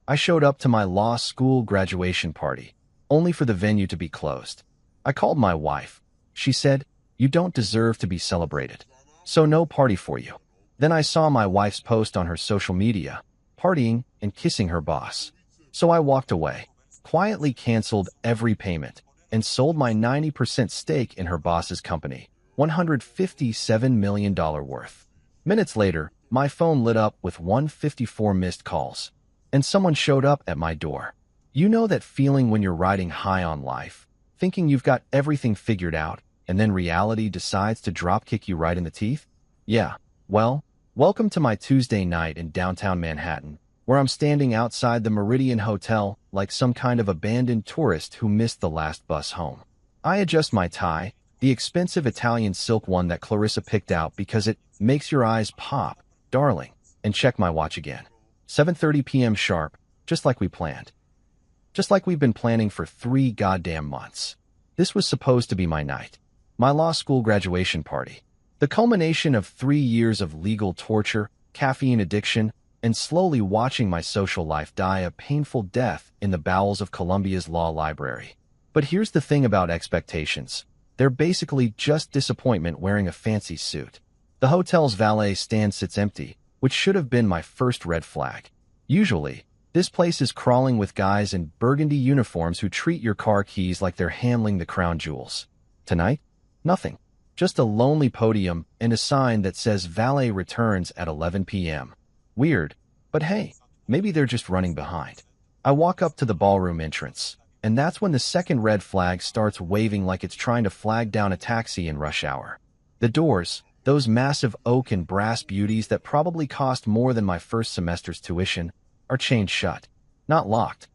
I showed up to my law school graduation party, only for the venue to be closed. I called my wife. She said, "You don't deserve to be celebrated. So no party for you." Then I saw my wife's post on her social media, partying and kissing her boss. So I walked away, quietly canceled every payment, and sold my 90% stake in her boss's company, $157 million worth. Minutes later, my phone lit up with 154 missed calls, and someone showed up at my door. You know that feeling when you're riding high on life, thinking you've got everything figured out, and then reality decides to dropkick you right in the teeth? Yeah, well, welcome to my Tuesday night in downtown Manhattan, where I'm standing outside the Meridian Hotel like some kind of abandoned tourist who missed the last bus home. I adjust my tie, the expensive Italian silk one that Clarissa picked out because it makes your eyes pop, darling, and check my watch again. 7:30 p.m. sharp, just like we planned. Just like we've been planning for 3 goddamn months. This was supposed to be my night. My law school graduation party. The culmination of 3 years of legal torture, caffeine addiction, and slowly watching my social life die a painful death in the bowels of Columbia's law library. But here's the thing about expectations. They're basically just disappointment wearing a fancy suit. The hotel's valet stand sits empty, which should have been my first red flag. Usually, this place is crawling with guys in burgundy uniforms who treat your car keys like they're handling the crown jewels. Tonight, nothing. Just a lonely podium and a sign that says valet returns at 11 p.m. Weird, but hey, maybe they're just running behind. I walk up to the ballroom entrance, and that's when the second red flag starts waving like it's trying to flag down a taxi in rush hour. The doors, those massive oak and brass beauties that probably cost more than my first semester's tuition, are chained shut, not locked.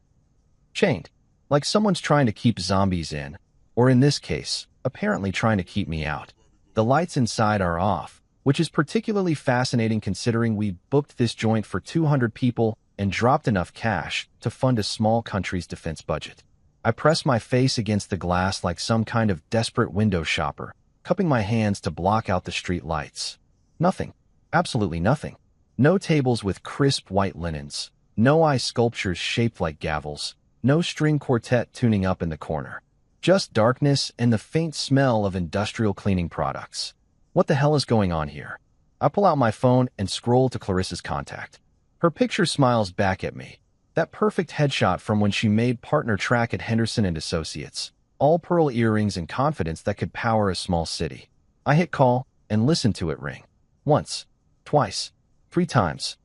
Chained, like someone's trying to keep zombies in, or in this case, apparently trying to keep me out. The lights inside are off, which is particularly fascinating considering we booked this joint for 200 people and dropped enough cash to fund a small country's defense budget. I press my face against the glass like some kind of desperate window shopper, cupping my hands to block out the street lights. Nothing. Absolutely nothing. No tables with crisp white linens. No ice sculptures shaped like gavels. No string quartet tuning up in the corner. Just darkness and the faint smell of industrial cleaning products. What the hell is going on here? I pull out my phone and scroll to Clarissa's contact. Her picture smiles back at me. That perfect headshot from when she made partner track at Henderson and Associates. All pearl earrings and confidence that could power a small city. I hit call and listen to it ring. Once, twice, 3 times.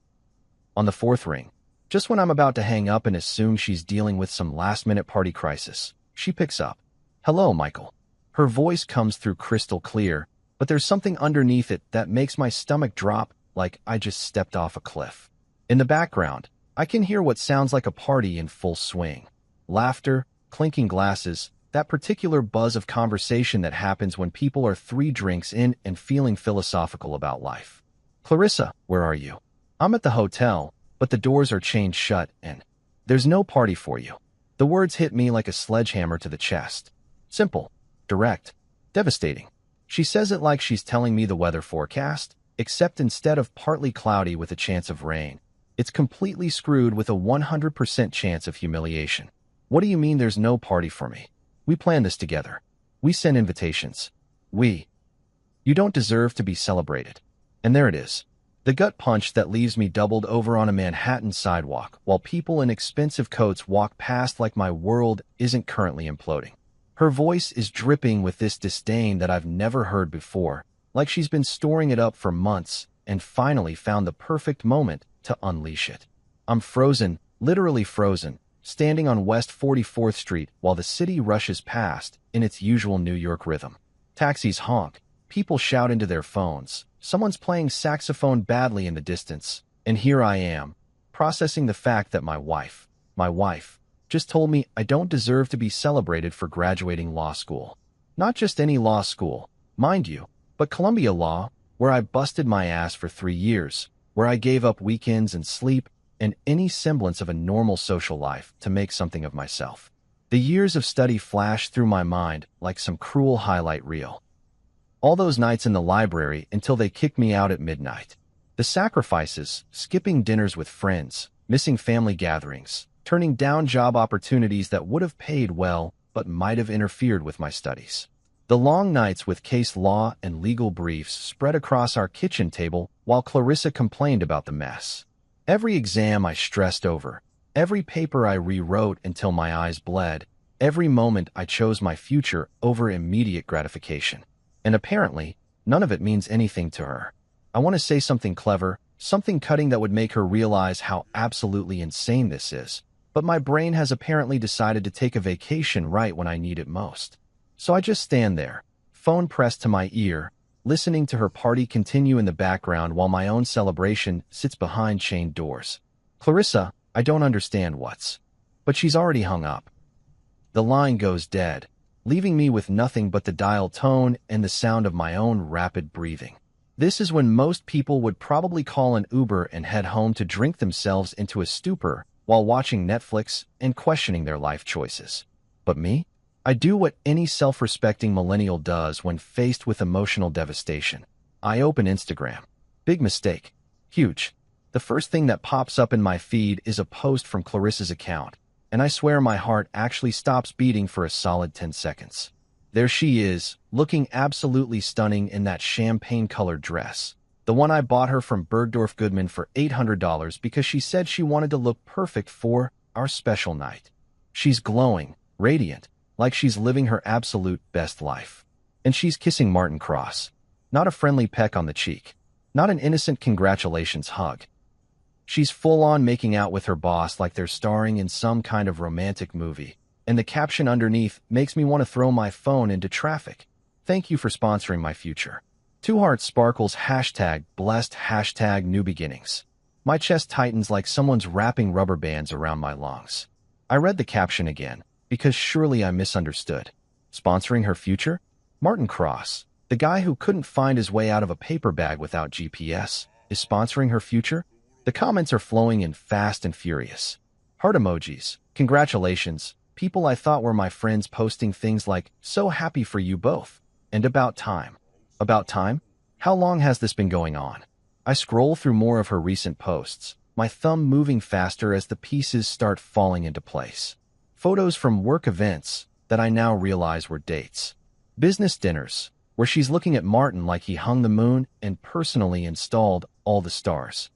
On the 4th ring, just when I'm about to hang up and assume she's dealing with some last-minute party crisis, she picks up. "Hello, Michael." Her voice comes through crystal clear, but there's something underneath it that makes my stomach drop like I just stepped off a cliff. In the background, I can hear what sounds like a party in full swing. Laughter, clinking glasses, that particular buzz of conversation that happens when people are 3 drinks in and feeling philosophical about life. "Clarissa, where are you?" "I'm at the hotel, but the doors are chained shut and there's no party for you." The words hit me like a sledgehammer to the chest. Simple, direct, devastating. She says it like she's telling me the weather forecast, except instead of partly cloudy with a chance of rain, it's completely screwed with a 100% chance of humiliation. What do you mean there's no party for me? We planned this together. We sent invitations. You don't deserve to be celebrated. And there it is. The gut punch that leaves me doubled over on a Manhattan sidewalk while people in expensive coats walk past like my world isn't currently imploding. Her voice is dripping with this disdain that I've never heard before, like she's been storing it up for months and finally found the perfect moment to unleash it. I'm frozen, literally frozen, standing on West 44th Street while the city rushes past in its usual New York rhythm. Taxis honk, people shout into their phones, someone's playing saxophone badly in the distance, and here I am, processing the fact that my wife, just told me I don't deserve to be celebrated for graduating law school. Not just any law school, mind you, but Columbia Law, where I busted my ass for 3 years, where I gave up weekends and sleep and any semblance of a normal social life to make something of myself. The years of study flashed through my mind like some cruel highlight reel. All those nights in the library until they kicked me out at midnight. The sacrifices, skipping dinners with friends, missing family gatherings, turning down job opportunities that would have paid well but might have interfered with my studies. The long nights with case law and legal briefs spread across our kitchen table while Clarissa complained about the mess. Every exam I stressed over, every paper I rewrote until my eyes bled, every moment I chose my future over immediate gratification. And apparently, none of it means anything to her. I want to say something clever, something cutting that would make her realize how absolutely insane this is, but my brain has apparently decided to take a vacation right when I need it most. So I just stand there, phone pressed to my ear, listening to her party continue in the background while my own celebration sits behind chained doors. Clarissa, I don't understand what's. But she's already hung up. The line goes dead, leaving me with nothing but the dial tone and the sound of my own rapid breathing. This is when most people would probably call an Uber and head home to drink themselves into a stupor while watching Netflix and questioning their life choices. But me? I do what any self-respecting millennial does when faced with emotional devastation. I open Instagram. Big mistake. Huge. The first thing that pops up in my feed is a post from Clarissa's account, and I swear my heart actually stops beating for a solid 10 seconds. There she is, looking absolutely stunning in that champagne-colored dress. The one I bought her from Bergdorf Goodman for $800 because she said she wanted to look perfect for our special night. She's glowing, radiant, like she's living her absolute best life. And she's kissing Martin Cross. Not a friendly peck on the cheek. Not an innocent congratulations hug. She's full-on making out with her boss like they're starring in some kind of romantic movie. And the caption underneath makes me want to throw my phone into traffic. Thank you for sponsoring my future. Two Hearts sparkles #blessed #new beginnings. My chest tightens like someone's wrapping rubber bands around my lungs. I read the caption again, because surely I misunderstood. Sponsoring her future? Martin Cross, the guy who couldn't find his way out of a paper bag without GPS, is sponsoring her future? The comments are flowing in fast and furious. Heart emojis, congratulations, people I thought were my friends posting things like, so happy for you both, and about time. About time? How long has this been going on? I scroll through more of her recent posts, my thumb moving faster as the pieces start falling into place. Photos from work events that I now realize were dates. Business dinners, where she's looking at Martin like he hung the moon and personally installed all the stars.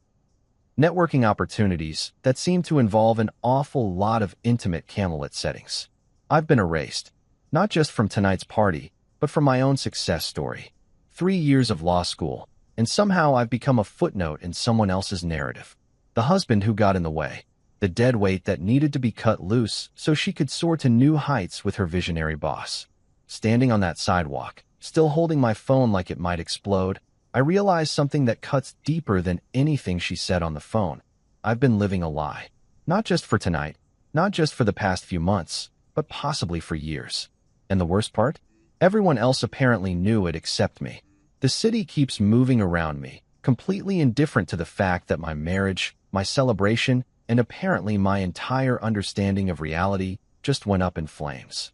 Networking opportunities that seem to involve an awful lot of intimate candlelit settings. I've been erased, not just from tonight's party, but from my own success story. 3 years of law school, and somehow I've become a footnote in someone else's narrative. The husband who got in the way. The dead weight that needed to be cut loose so she could soar to new heights with her visionary boss. Standing on that sidewalk, still holding my phone like it might explode, I realized something that cuts deeper than anything she said on the phone. I've been living a lie. Not just for tonight, not just for the past few months, but possibly for years. And the worst part? Everyone else apparently knew it except me. The city keeps moving around me, completely indifferent to the fact that my marriage, my celebration, and apparently my entire understanding of reality just went up in flames.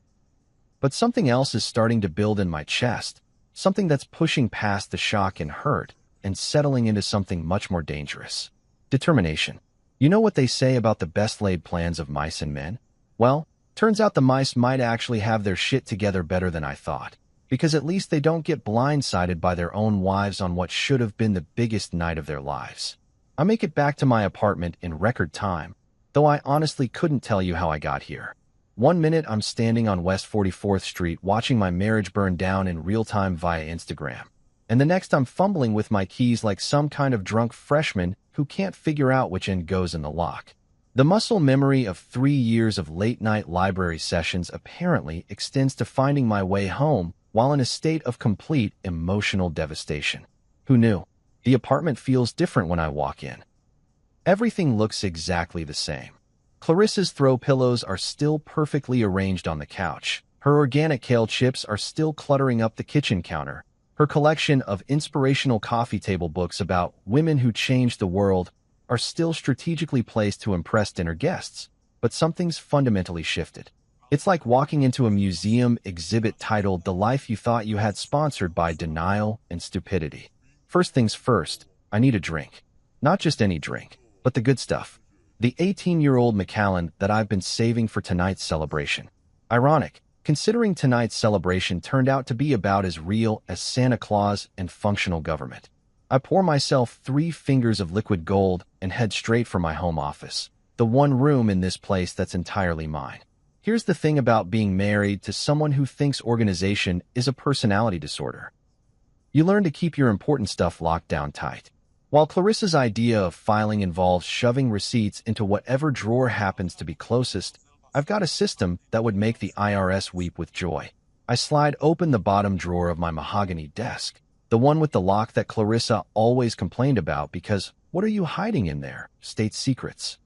But something else is starting to build in my chest, something that's pushing past the shock and hurt and settling into something much more dangerous. Determination. You know what they say about the best-laid plans of mice and men? Well, turns out the mice might actually have their shit together better than I thought, because at least they don't get blindsided by their own wives on what should have been the biggest night of their lives. I make it back to my apartment in record time, though I honestly couldn't tell you how I got here. 1 minute I'm standing on West 44th Street watching my marriage burn down in real time via Instagram. And the next I'm fumbling with my keys like some kind of drunk freshman who can't figure out which end goes in the lock. The muscle memory of 3 years of late-night library sessions apparently extends to finding my way home while in a state of complete emotional devastation. Who knew? The apartment feels different when I walk in. Everything looks exactly the same. Clarissa's throw pillows are still perfectly arranged on the couch. Her organic kale chips are still cluttering up the kitchen counter. Her collection of inspirational coffee table books about women who changed the world are still strategically placed to impress dinner guests. But something's fundamentally shifted. It's like walking into a museum exhibit titled The Life You Thought You Had, sponsored by denial and stupidity. First things first, I need a drink. Not just any drink, but the good stuff. The 18-year-old Macallan that I've been saving for tonight's celebration. Ironic, considering tonight's celebration turned out to be about as real as Santa Claus and functional government. I pour myself 3 fingers of liquid gold and head straight for my home office, the one room in this place that's entirely mine. Here's the thing about being married to someone who thinks organization is a personality disorder. You learn to keep your important stuff locked down tight. While Clarissa's idea of filing involves shoving receipts into whatever drawer happens to be closest, I've got a system that would make the IRS weep with joy. I slide open the bottom drawer of my mahogany desk, the one with the lock that Clarissa always complained about because, what are you hiding in there? State secrets.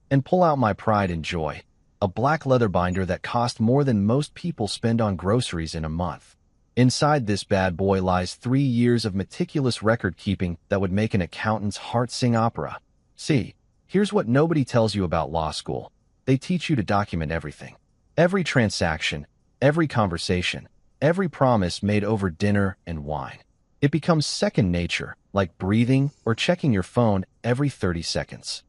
And pull out my pride and joy, a black leather binder that cost more than most people spend on groceries in a month. Inside this bad boy lies 3 years of meticulous record-keeping that would make an accountant's heart sing opera. See, here's what nobody tells you about law school. They teach you to document everything. Every transaction, every conversation, every promise made over dinner and wine. It becomes second nature, like breathing or checking your phone every 30 seconds.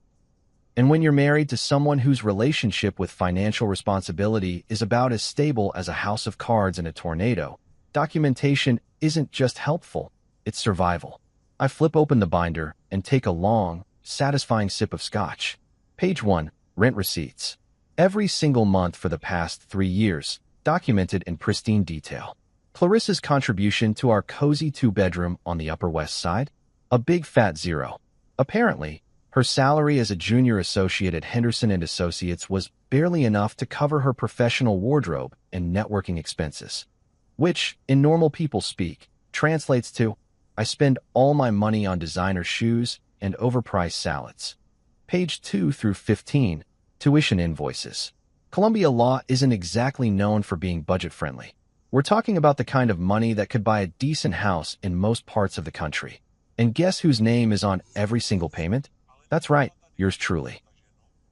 And when you're married to someone whose relationship with financial responsibility is about as stable as a house of cards in a tornado, documentation isn't just helpful, it's survival. I flip open the binder and take a long, satisfying sip of scotch. Page 1. Rent receipts. Every single month for the past 3 years, documented in pristine detail. Clarissa's contribution to our cozy 2-bedroom on the Upper West Side? A big fat 0. Apparently, her salary as a junior associate at Henderson & Associates was barely enough to cover her professional wardrobe and networking expenses, which, in normal people speak, translates to, I spend all my money on designer shoes and overpriced salads. Page 2 through 15, tuition invoices. Columbia Law isn't exactly known for being budget-friendly. We're talking about the kind of money that could buy a decent house in most parts of the country. And guess whose name is on every single payment? That's right, yours truly.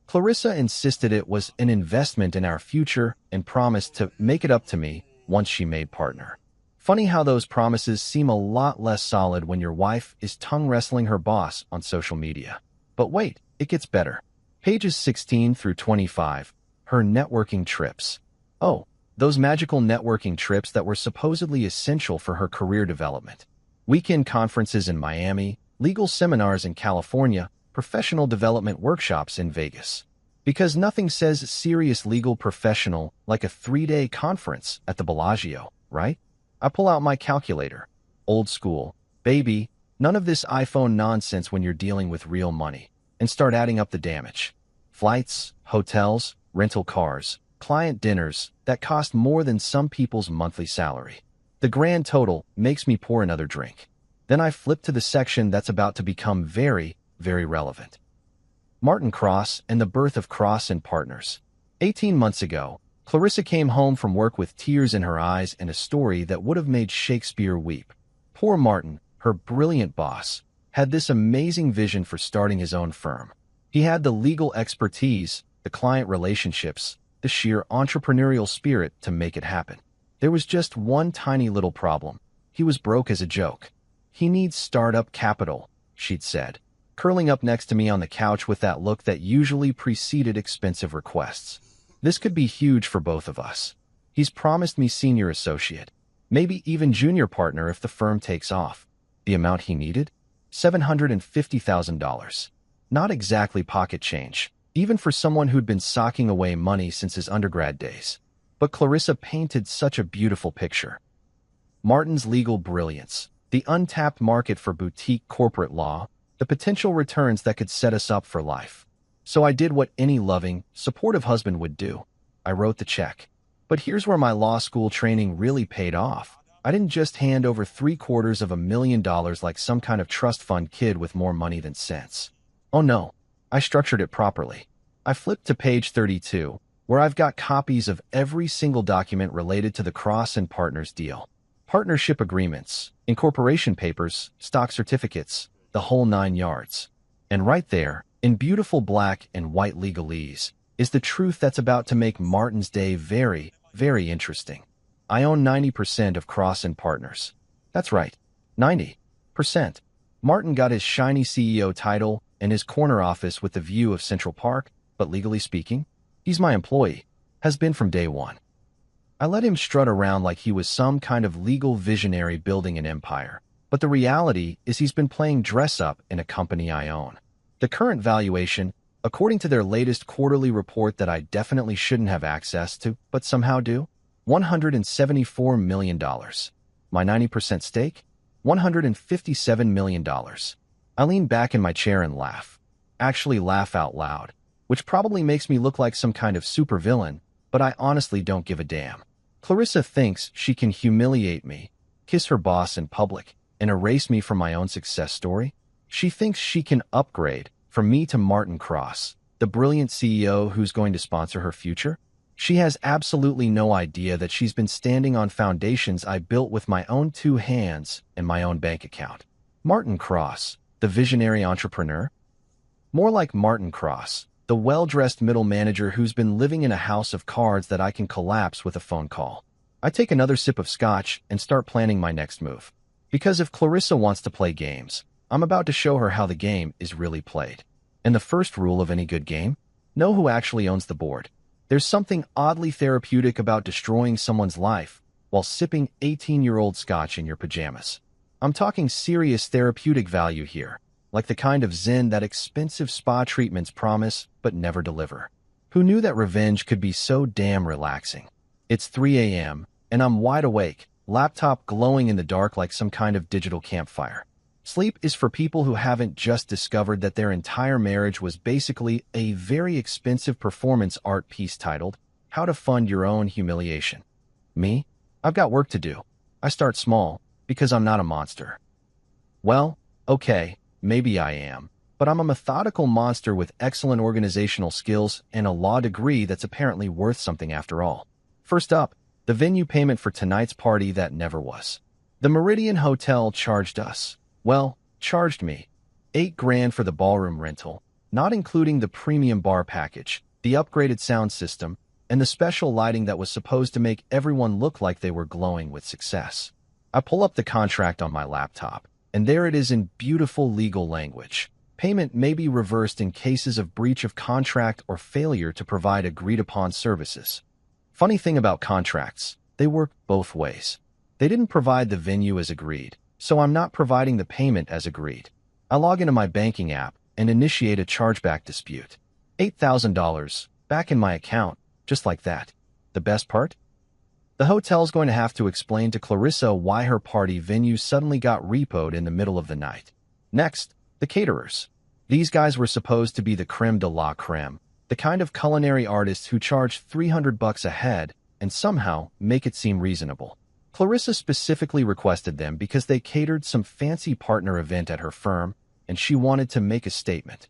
Clarissa insisted it was an investment in our future and promised to make it up to me once she made partner. Funny how those promises seem a lot less solid when your wife is tongue-wrestling her boss on social media. But wait, it gets better. Pages 16 through 25, her networking trips. Oh, those magical networking trips that were supposedly essential for her career development. Weekend conferences in Miami, legal seminars in California, professional development workshops in Vegas. Because nothing says serious legal professional like a 3-day conference at the Bellagio, right? I pull out my calculator. Old school. Baby, none of this iPhone nonsense when you're dealing with real money. And start adding up the damage. Flights, hotels, rental cars, client dinners that cost more than some people's monthly salary. The grand total makes me pour another drink. Then I flip to the section that's about to become very, very relevant. Martin Cross and the birth of Cross and Partners. 18 months ago, Clarissa came home from work with tears in her eyes and a story that would have made Shakespeare weep. Poor Martin, her brilliant boss, had this amazing vision for starting his own firm. He had the legal expertise, the client relationships, the sheer entrepreneurial spirit to make it happen. There was just one tiny little problem. He was broke as a joke. He needs startup capital, she'd said, curling up next to me on the couch with that look that usually preceded expensive requests. This could be huge for both of us. He's promised me senior associate, maybe even junior partner if the firm takes off. The amount he needed? $750,000. Not exactly pocket change, even for someone who'd been socking away money since his undergrad days. But Clarissa painted such a beautiful picture. Martin's legal brilliance, the untapped market for boutique corporate law, the potential returns that could set us up for life. So I did what any loving, supportive husband would do. I wrote the check. But here's where my law school training really paid off. I didn't just hand over $750,000 like some kind of trust fund kid with more money than sense. Oh no, I structured it properly. I flipped to page 32, where I've got copies of every single document related to the Cross and Partners deal. Partnership agreements, incorporation papers, stock certificates, the whole 9 yards. And right there, in beautiful black and white legalese, is the truth that's about to make Martin's day very, very interesting. I own 90% of Cross and Partners. That's right, 90%. Martin got his shiny CEO title, and his corner office with the view of Central Park, but legally speaking, he's my employee, has been from day one. I let him strut around like he was some kind of legal visionary building an empire, but the reality is he's been playing dress-up in a company I own. The current valuation, according to their latest quarterly report that I definitely shouldn't have access to, but somehow do, $174 million. My 90% stake? $157 million. I lean back in my chair and laugh. Actually laugh out loud, which probably makes me look like some kind of supervillain, but I honestly don't give a damn. Clarissa thinks she can humiliate me, kiss her boss in public, and erase me from my own success story. She thinks she can upgrade from me to Martin Cross, the brilliant CEO who's going to sponsor her future. She has absolutely no idea that she's been standing on foundations I built with my own 2 hands and my own bank account. Martin Cross, the visionary entrepreneur? More like Martin Cross, the well-dressed middle manager who's been living in a house of cards that I can collapse with a phone call. I take another sip of scotch and start planning my next move. Because if Clarissa wants to play games, I'm about to show her how the game is really played. And the first rule of any good game? Know who actually owns the board. There's something oddly therapeutic about destroying someone's life while sipping 18-year-old scotch in your pajamas. I'm talking serious therapeutic value here, like the kind of zen that expensive spa treatments promise but never deliver. Who knew that revenge could be so damn relaxing? It's 3 a.m., and I'm wide awake, laptop glowing in the dark like some kind of digital campfire. Sleep is for people who haven't just discovered that their entire marriage was basically a very expensive performance art piece titled, How to Fund Your Own Humiliation. Me? I've got work to do. I start small, because I'm not a monster. Well, okay, maybe I am, but I'm a methodical monster with excellent organizational skills and a law degree that's apparently worth something after all. First up, the venue payment for tonight's party that never was. The Meridian Hotel charged me $8,000 for the ballroom rental, not including the premium bar package, the upgraded sound system, and the special lighting that was supposed to make everyone look like they were glowing with success. I pull up the contract on my laptop, and there it is in beautiful legal language. Payment may be reversed in cases of breach of contract or failure to provide agreed-upon services. Funny thing about contracts, they work both ways. They didn't provide the venue as agreed, so I'm not providing the payment as agreed. I log into my banking app and initiate a chargeback dispute. $8,000 back in my account, just like that. The best part? The hotel's going to have to explain to Clarissa why her party venue suddenly got repoed in the middle of the night. Next, the caterers. These guys were supposed to be the creme de la creme, the kind of culinary artists who charge $300 a head and somehow make it seem reasonable. Clarissa specifically requested them because they catered some fancy partner event at her firm, and she wanted to make a statement.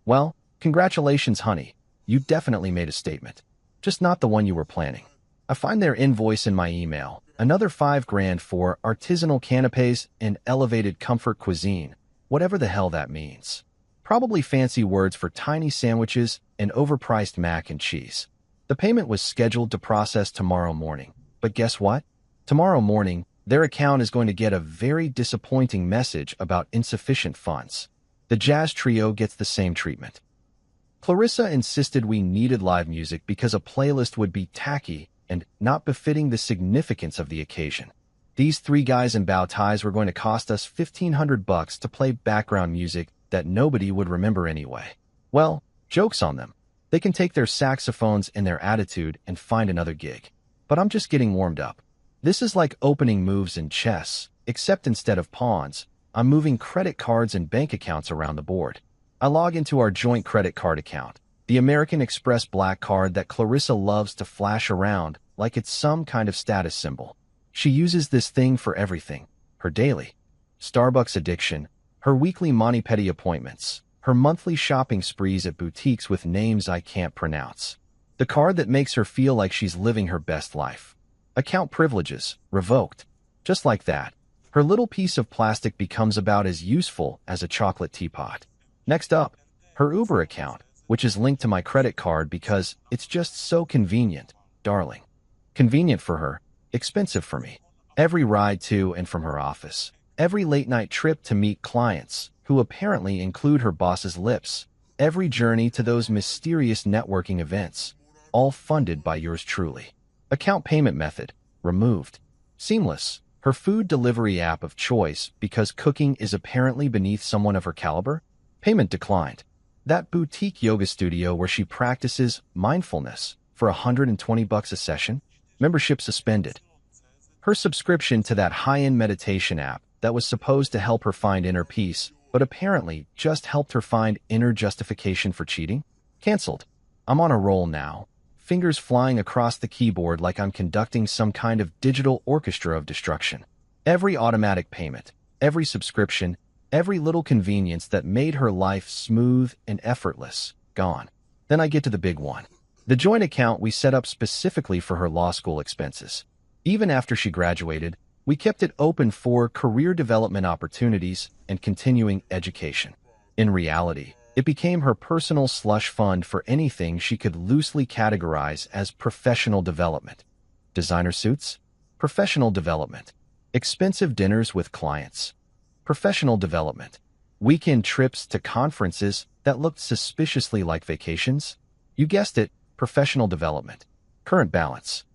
Well, congratulations, honey. You definitely made a statement. Just not the one you were planning. I find their invoice in my email, another $5,000 for artisanal canapes and elevated comfort cuisine, whatever the hell that means. Probably fancy words for tiny sandwiches and overpriced mac and cheese. The payment was scheduled to process tomorrow morning, but guess what? Tomorrow morning, their account is going to get a very disappointing message about insufficient funds. The jazz trio gets the same treatment. Clarissa insisted we needed live music because a playlist would be tacky and not befitting the significance of the occasion. These 3 guys in bow ties were going to cost us $1,500 to play background music that nobody would remember anyway. Well, joke's on them. They can take their saxophones and their attitude and find another gig. But I'm just getting warmed up. This is like opening moves in chess, except instead of pawns, I'm moving credit cards and bank accounts around the board. I log into our joint credit card account, the American Express Black Card that Clarissa loves to flash around like it's some kind of status symbol. She uses this thing for everything: her daily Starbucks addiction, her weekly mani-pedi appointments, her monthly shopping sprees at boutiques with names I can't pronounce. The card that makes her feel like she's living her best life. Account privileges revoked. Just like that, her little piece of plastic becomes about as useful as a chocolate teapot. Next up, her Uber account, which is linked to my credit card because it's just so convenient, darling. Convenient for her, expensive for me. Every ride to and from her office, every late-night trip to meet clients, who apparently include her boss's lips. Every journey to those mysterious networking events, all funded by yours truly. Account payment method, removed. Seamless, her food delivery app of choice because cooking is apparently beneath someone of her caliber. Payment declined. That boutique yoga studio where she practices mindfulness for $120 a session, membership suspended. Her subscription to that high-end meditation app that was supposed to help her find inner peace, but apparently just helped her find inner justification for cheating, canceled. I'm on a roll now, fingers flying across the keyboard like I'm conducting some kind of digital orchestra of destruction. Every automatic payment, every subscription, every little convenience that made her life smooth and effortless, gone. Then I get to the big one. The joint account we set up specifically for her law school expenses. Even after she graduated, we kept it open for career development opportunities and continuing education. In reality, it became her personal slush fund for anything she could loosely categorize as professional development. Designer suits? Professional development. Expensive dinners with clients? Professional development. Weekend trips to conferences that looked suspiciously like vacations? You guessed it, professional development. Current balance: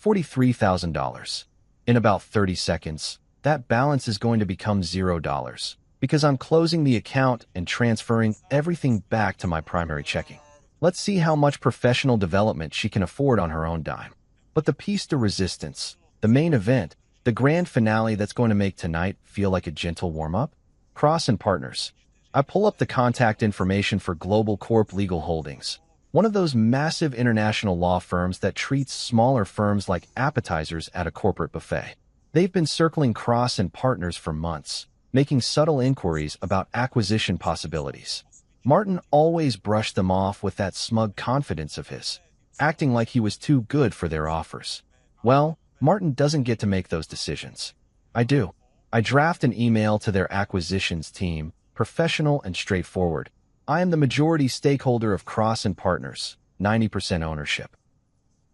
$43,000. In about 30 seconds, that balance is going to become $0 because I'm closing the account and transferring everything back to my primary checking. Let's see how much professional development she can afford on her own dime. But the piece de resistance, the main event, the grand finale that's going to make tonight feel like a gentle warm-up? Cross and Partners. I pull up the contact information for Global Corp Legal Holdings, one of those massive international law firms that treats smaller firms like appetizers at a corporate buffet. They've been circling Cross and Partners for months, making subtle inquiries about acquisition possibilities. Martin always brushed them off with that smug confidence of his, acting like he was too good for their offers. Well, Martin doesn't get to make those decisions. I do. I draft an email to their acquisitions team, professional and straightforward. I am the majority stakeholder of Cross and Partners, 90% ownership,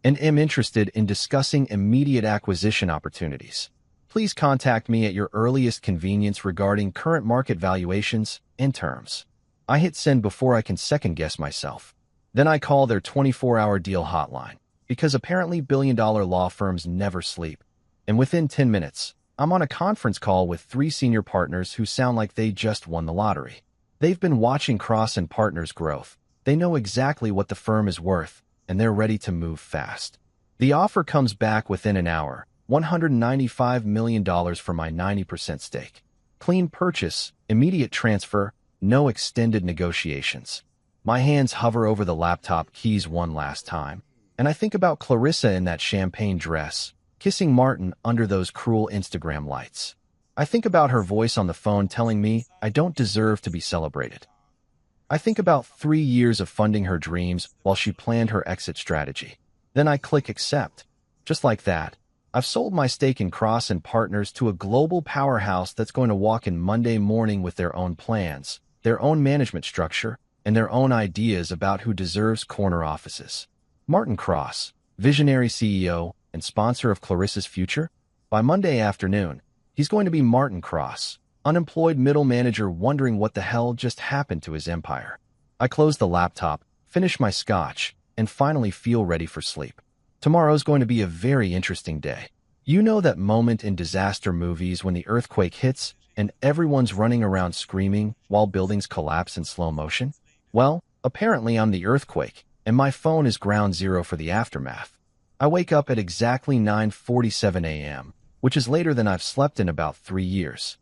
and am interested in discussing immediate acquisition opportunities. Please contact me at your earliest convenience regarding current market valuations and terms. I hit send before I can second-guess myself. Then I call their 24-hour deal hotline, because apparently billion-dollar law firms never sleep. And within 10 minutes, I'm on a conference call with 3 senior partners who sound like they just won the lottery. They've been watching Cross and Partners' growth. They know exactly what the firm is worth, and they're ready to move fast. The offer comes back within an hour, $195 million for my 90% stake. Clean purchase, immediate transfer, no extended negotiations. My hands hover over the laptop keys one last time, and I think about Clarissa in that champagne dress, kissing Martin under those cruel Instagram lights. I think about her voice on the phone telling me I don't deserve to be celebrated. I think about 3 years of funding her dreams while she planned her exit strategy. Then I click accept. Just like that, I've sold my stake in Cross and Partners to a global powerhouse that's going to walk in Monday morning with their own plans, their own management structure, and their own ideas about who deserves corner offices. Martin Cross, visionary CEO and sponsor of Clarissa's future? By Monday afternoon, he's going to be Martin Cross, unemployed middle manager wondering what the hell just happened to his empire. I close the laptop, finish my scotch, and finally feel ready for sleep. Tomorrow's going to be a very interesting day. You know that moment in disaster movies when the earthquake hits and everyone's running around screaming while buildings collapse in slow motion? Well, apparently I'm the earthquake, and my phone is ground zero for the aftermath. I wake up at exactly 9:47 a.m., which is later than I've slept in about 3 years.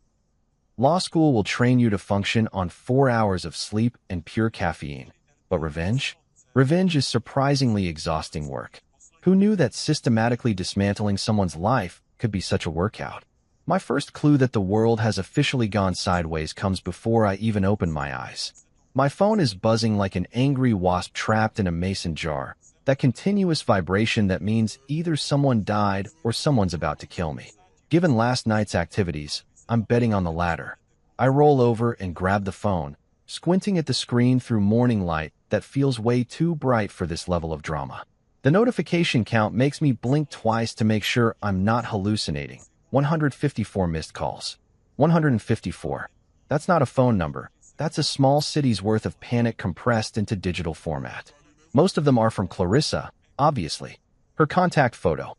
Law school will train you to function on 4 hours of sleep and pure caffeine. But revenge? Revenge is surprisingly exhausting work. Who knew that systematically dismantling someone's life could be such a workout? My first clue that the world has officially gone sideways comes before I even open my eyes. My phone is buzzing like an angry wasp trapped in a mason jar, that continuous vibration that means either someone died or someone's about to kill me. Given last night's activities, I'm betting on the latter. I roll over and grab the phone, squinting at the screen through morning light that feels way too bright for this level of drama. The notification count makes me blink twice to make sure I'm not hallucinating. 154 missed calls. 154. That's not a phone number. That's a small city's worth of panic compressed into digital format. Most of them are from Clarissa, obviously. Her contact photo.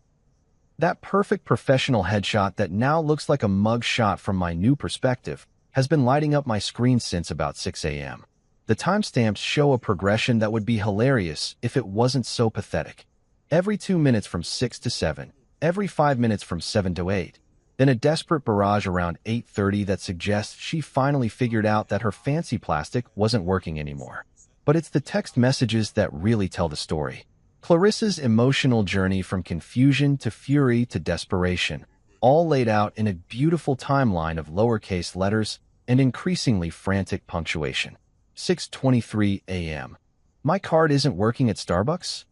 That perfect professional headshot that now looks like a mug shot from my new perspective has been lighting up my screen since about 6 a.m. The timestamps show a progression that would be hilarious if it wasn't so pathetic. Every 2 minutes from 6 to 7, every 5 minutes from 7 to 8, then a desperate barrage around 8:30 that suggests she finally figured out that her fancy plastic wasn't working anymore. But it's the text messages that really tell the story. Clarissa's emotional journey from confusion to fury to desperation, all laid out in a beautiful timeline of lowercase letters and increasingly frantic punctuation. 6:23 a.m. My card isn't working at Starbucks?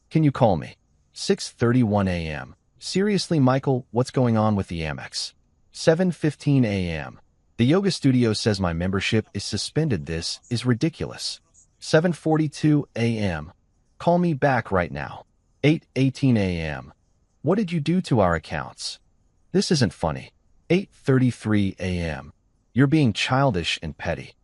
Can you call me? 6:31 a.m. Seriously, Michael, what's going on with the Amex? 7:15 a.m. The yoga studio says my membership is suspended. This is ridiculous. 7:42 a.m. Call me back right now. 8:18 a.m. What did you do to our accounts? This isn't funny. 8:33 a.m. You're being childish and petty.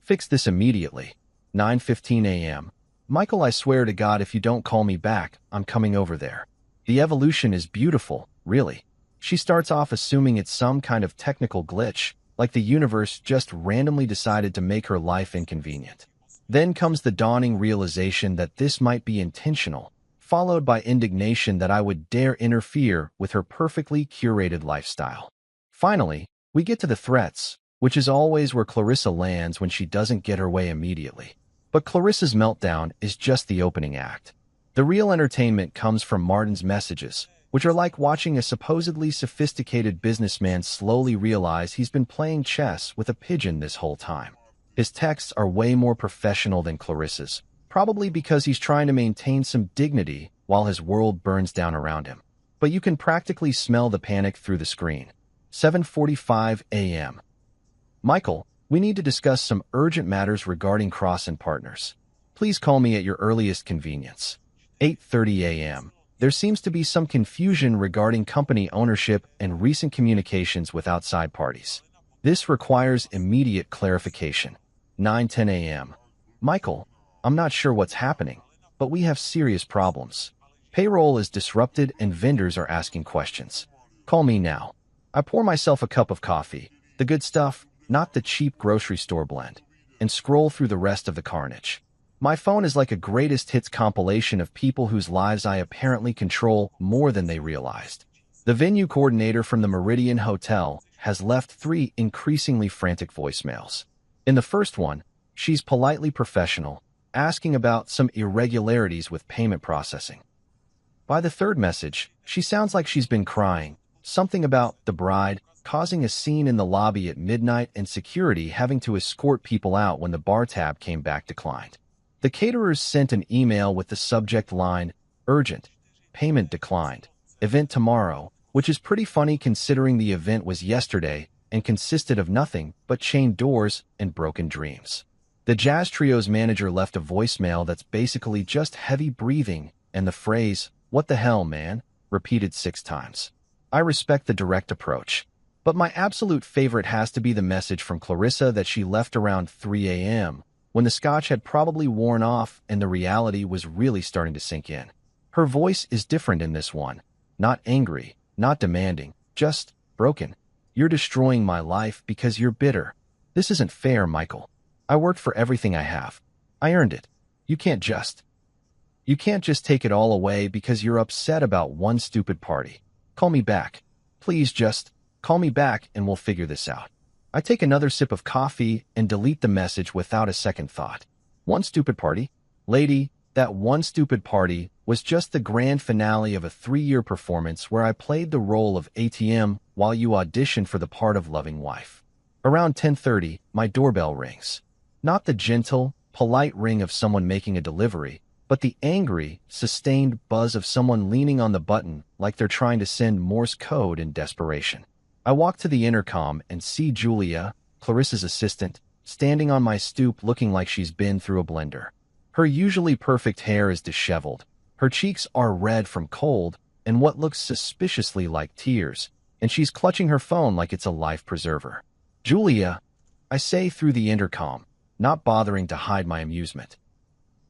Fix this immediately. 9:15 a.m. Michael, I swear to God, if you don't call me back, I'm coming over there. The evolution is beautiful, really. She starts off assuming it's some kind of technical glitch, like the universe just randomly decided to make her life inconvenient. Then comes the dawning realization that this might be intentional, followed by indignation that I would dare interfere with her perfectly curated lifestyle. Finally, we get to the threats, which is always where Clarissa lands when she doesn't get her way immediately. But Clarissa's meltdown is just the opening act. The real entertainment comes from Martin's messages, which are like watching a supposedly sophisticated businessman slowly realize he's been playing chess with a pigeon this whole time. His texts are way more professional than Clarissa's, probably because he's trying to maintain some dignity while his world burns down around him. But you can practically smell the panic through the screen. 7:45 a.m. Michael, we need to discuss some urgent matters regarding Cross and Partners. Please call me at your earliest convenience. 8:30 a.m. There seems to be some confusion regarding company ownership and recent communications with outside parties. This requires immediate clarification. 9:10 a.m. Michael, I'm not sure what's happening, but we have serious problems. Payroll is disrupted and vendors are asking questions. Call me now. I pour myself a cup of coffee, the good stuff, not the cheap grocery store blend, and scroll through the rest of the carnage. My phone is like a greatest hits compilation of people whose lives I apparently control more than they realized. The venue coordinator from the Meridian Hotel has left 3 increasingly frantic voicemails. In the first one, she's politely professional, asking about some irregularities with payment processing. By the third message, she sounds like she's been crying, something about the bride causing a scene in the lobby at midnight and security having to escort people out when the bar tab came back declined. The caterers sent an email with the subject line, "Urgent. Payment declined. Event tomorrow," which is pretty funny considering the event was yesterday and consisted of nothing but chained doors and broken dreams. The Jazz Trio's manager left a voicemail that's basically just heavy breathing and the phrase, "What the hell, man?" repeated 6 times. I respect the direct approach, but my absolute favorite has to be the message from Clarissa that she left around 3 a.m., when the scotch had probably worn off and the reality was really starting to sink in. Her voice is different in this one. Not angry, not demanding, just broken. You're destroying my life because you're bitter. This isn't fair, Michael. I worked for everything I have. I earned it. You can't just take it all away because you're upset about one stupid party. Call me back. Please just call me back and we'll figure this out. I take another sip of coffee and delete the message without a second thought. One stupid party? Lady, that one stupid party was just the grand finale of a 3-year performance where I played the role of ATM while you auditioned for the part of loving wife. Around 10:30, my doorbell rings. Not the gentle, polite ring of someone making a delivery, but the angry, sustained buzz of someone leaning on the button like they're trying to send Morse code in desperation. I walk to the intercom and see Julia, Clarissa's assistant, standing on my stoop looking like she's been through a blender. Her usually perfect hair is disheveled, her cheeks are red from cold and what looks suspiciously like tears, and she's clutching her phone like it's a life preserver. "Julia," I say through the intercom, not bothering to hide my amusement.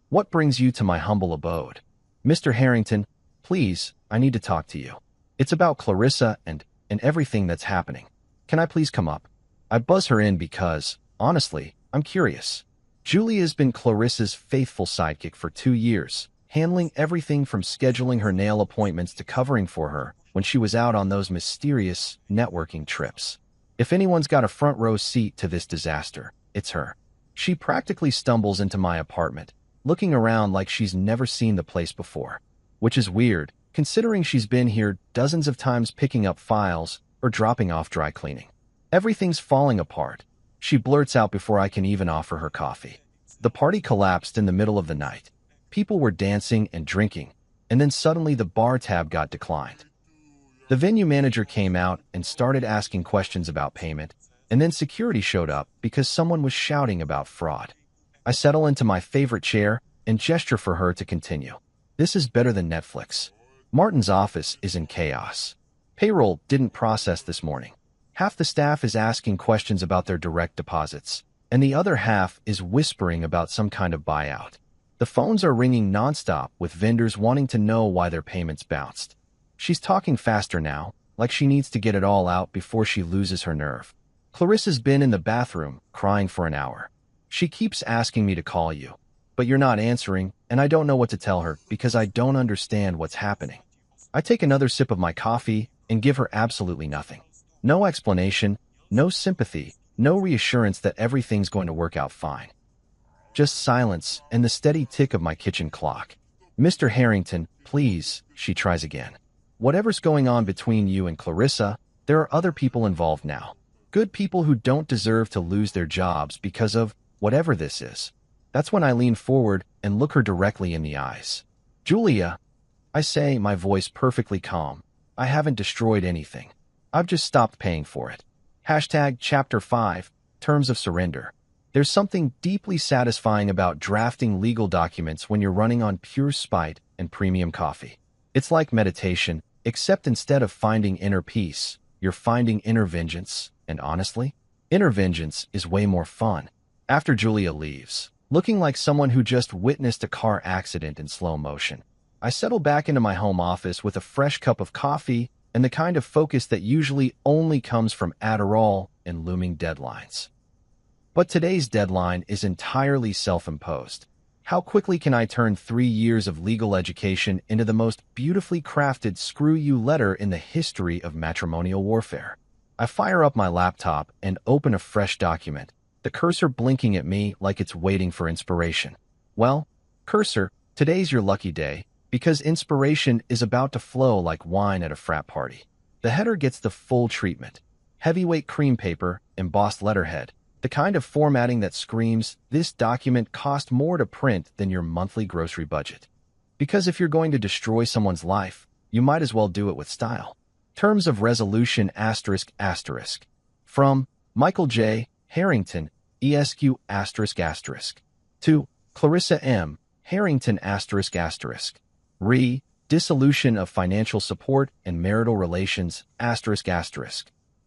What brings you to my humble abode? Mr. Harrington, please, I need to talk to you. It's about Clarissa and everything that's happening. Can I please come up? I buzz her in because, honestly, I'm curious. Julia's been Clarissa's faithful sidekick for 2 years, handling everything from scheduling her nail appointments to covering for her when she was out on those mysterious networking trips. If anyone's got a front row seat to this disaster, it's her. She practically stumbles into my apartment, looking around like she's never seen the place before. Which is weird, considering she's been here dozens of times picking up files or dropping off dry cleaning. Everything's falling apart. She blurts out before I can even offer her coffee. The party collapsed in the middle of the night. People were dancing and drinking, and then suddenly the bar tab got declined. The venue manager came out and started asking questions about payment, and then security showed up because someone was shouting about fraud. I settle into my favorite chair and gesture for her to continue. This is better than Netflix. Martin's office is in chaos. Payroll didn't process this morning. Half the staff is asking questions about their direct deposits, and the other half is whispering about some kind of buyout. The phones are ringing nonstop with vendors wanting to know why their payments bounced. She's talking faster now, like she needs to get it all out before she loses her nerve. Clarissa's been in the bathroom, crying for an hour. She keeps asking me to call you, but you're not answering, and I don't know what to tell her because I don't understand what's happening. I take another sip of my coffee and give her absolutely nothing. No explanation, no sympathy, no reassurance that everything's going to work out fine. Just silence and the steady tick of my kitchen clock. Mr. Harrington, please, she tries again. Whatever's going on between you and Clarissa, there are other people involved now. Good people who don't deserve to lose their jobs because of whatever this is. That's when I lean forward and look her directly in the eyes. Julia, I say, my voice perfectly calm. I haven't destroyed anything. I've just stopped paying for it. Hashtag Chapter 5, Terms of Surrender. There's something deeply satisfying about drafting legal documents when you're running on pure spite and premium coffee. It's like meditation, except instead of finding inner peace, you're finding inner vengeance, and honestly, inner vengeance is way more fun. After Julia leaves, looking like someone who just witnessed a car accident in slow motion, I settle back into my home office with a fresh cup of coffee and the kind of focus that usually only comes from Adderall and looming deadlines. But today's deadline is entirely self-imposed. How quickly can I turn 3 years of legal education into the most beautifully crafted screw you letter in the history of matrimonial warfare? I fire up my laptop and open a fresh document, the cursor blinking at me like it's waiting for inspiration. Well, cursor, today's your lucky day, because inspiration is about to flow like wine at a frat party. The header gets the full treatment. Heavyweight cream paper, embossed letterhead, the kind of formatting that screams, this document cost more to print than your monthly grocery budget. Because if you're going to destroy someone's life, you might as well do it with style. Terms of Resolution ***. From Michael J. Harrington, ESQ ***. To Clarissa M. Harrington ***. Re. Dissolution of Financial Support and Marital Relations ***.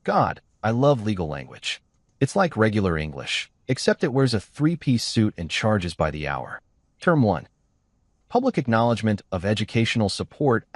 God, I love legal language. It's like regular English, except it wears a 3-piece suit and charges by the hour. Term 1. Public Acknowledgement of Educational Support ***.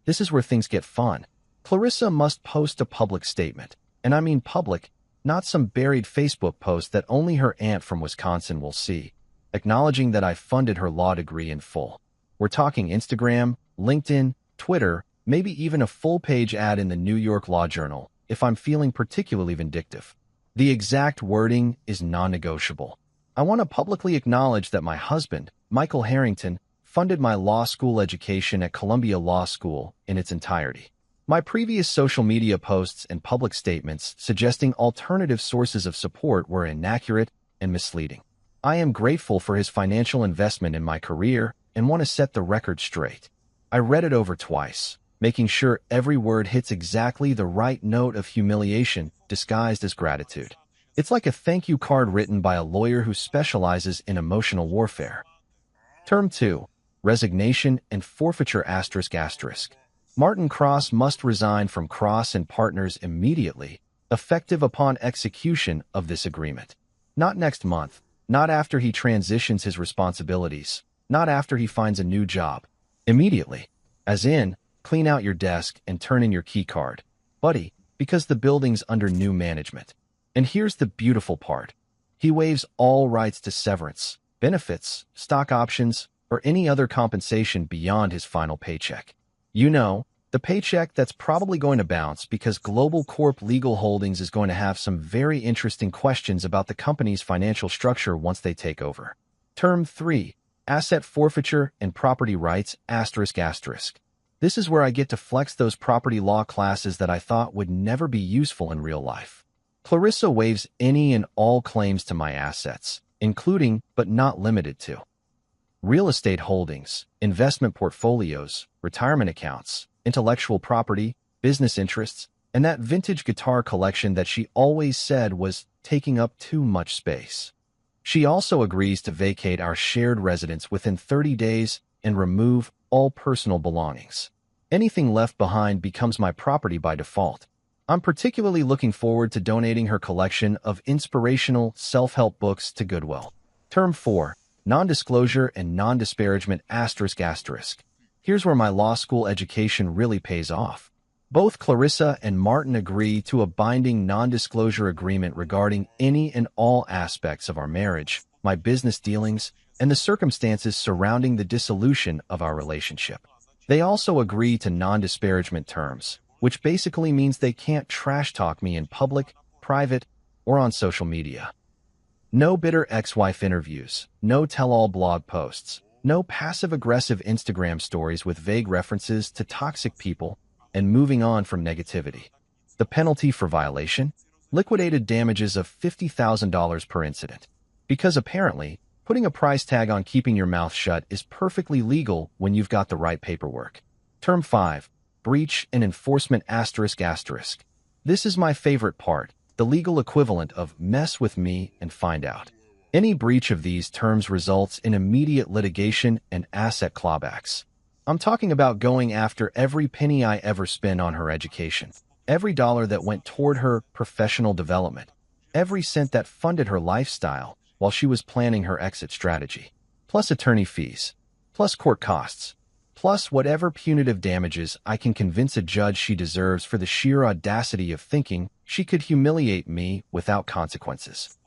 This is where things get fun. Clarissa must post a public statement, and I mean public, not some buried Facebook post that only her aunt from Wisconsin will see, acknowledging that I funded her law degree in full. We're talking Instagram, LinkedIn, Twitter, maybe even a full-page ad in the New York Law Journal, if I'm feeling particularly vindictive. The exact wording is non-negotiable. I want to publicly acknowledge that my husband, Michael Harrington, funded my law school education at Columbia Law School in its entirety. My previous social media posts and public statements suggesting alternative sources of support were inaccurate and misleading. I am grateful for his financial investment in my career and want to set the record straight. I read it over twice, making sure every word hits exactly the right note of humiliation disguised as gratitude. It's like a thank you card written by a lawyer who specializes in emotional warfare. Term 2. Resignation and Forfeiture ***. Martin Cross must resign from Cross and Partners immediately, effective upon execution of this agreement. Not next month, not after he transitions his responsibilities, not after he finds a new job. Immediately. As in, clean out your desk and turn in your key card. Buddy, because the building's under new management. And here's the beautiful part. He waives all rights to severance, benefits, stock options, or any other compensation beyond his final paycheck. You know, the paycheck that's probably going to bounce because Global Corp Legal Holdings is going to have some very interesting questions about the company's financial structure once they take over. Term 3. Asset forfeiture and property rights ***. This is where I get to flex those property law classes that I thought would never be useful in real life. Clarissa waives any and all claims to my assets, including, but not limited to, real estate holdings, investment portfolios, retirement accounts, intellectual property, business interests, and that vintage guitar collection that she always said was taking up too much space. She also agrees to vacate our shared residence within 30 days and remove all personal belongings. Anything left behind becomes my property by default. I'm particularly looking forward to donating her collection of inspirational self-help books to Goodwill. Term 4. Non-disclosure and non-disparagement ***. Here's where my law school education really pays off. Both Clarissa and Martin agree to a binding non-disclosure agreement regarding any and all aspects of our marriage, my business dealings, and the circumstances surrounding the dissolution of our relationship. They also agree to non-disparagement terms, which basically means they can't trash-talk me in public, private, or on social media. No bitter ex-wife interviews, no tell-all blog posts, no passive-aggressive Instagram stories with vague references to toxic people, and moving on from negativity. The penalty for violation? Liquidated damages of $50,000 per incident. Because apparently, putting a price tag on keeping your mouth shut is perfectly legal when you've got the right paperwork. Term 5. Breach and enforcement ***. This is my favorite part, the legal equivalent of mess with me and find out. Any breach of these terms results in immediate litigation and asset clawbacks. I'm talking about going after every penny I ever spent on her education, every dollar that went toward her professional development, every cent that funded her lifestyle while she was planning her exit strategy, plus attorney fees, plus court costs, plus whatever punitive damages I can convince a judge she deserves for the sheer audacity of thinking she could humiliate me without consequences.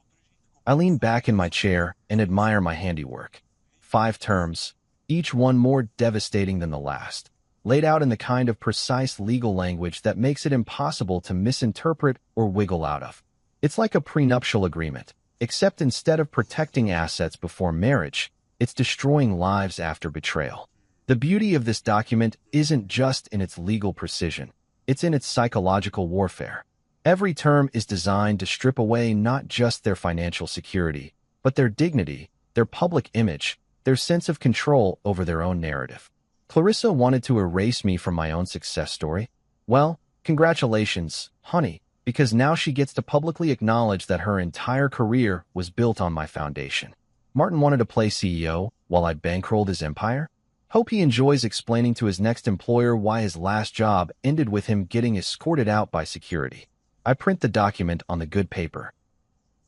I lean back in my chair and admire my handiwork. 5 terms, each one more devastating than the last, laid out in the kind of precise legal language that makes it impossible to misinterpret or wiggle out of. It's like a prenuptial agreement, except instead of protecting assets before marriage, it's destroying lives after betrayal. The beauty of this document isn't just in its legal precision, it's in its psychological warfare. Every term is designed to strip away not just their financial security, but their dignity, their public image, their sense of control over their own narrative. Clarissa wanted to erase me from my own success story. Well, congratulations, honey, because now she gets to publicly acknowledge that her entire career was built on my foundation. Martin wanted to play CEO while I bankrolled his empire? Hope he enjoys explaining to his next employer why his last job ended with him getting escorted out by security. I print the document on the good paper,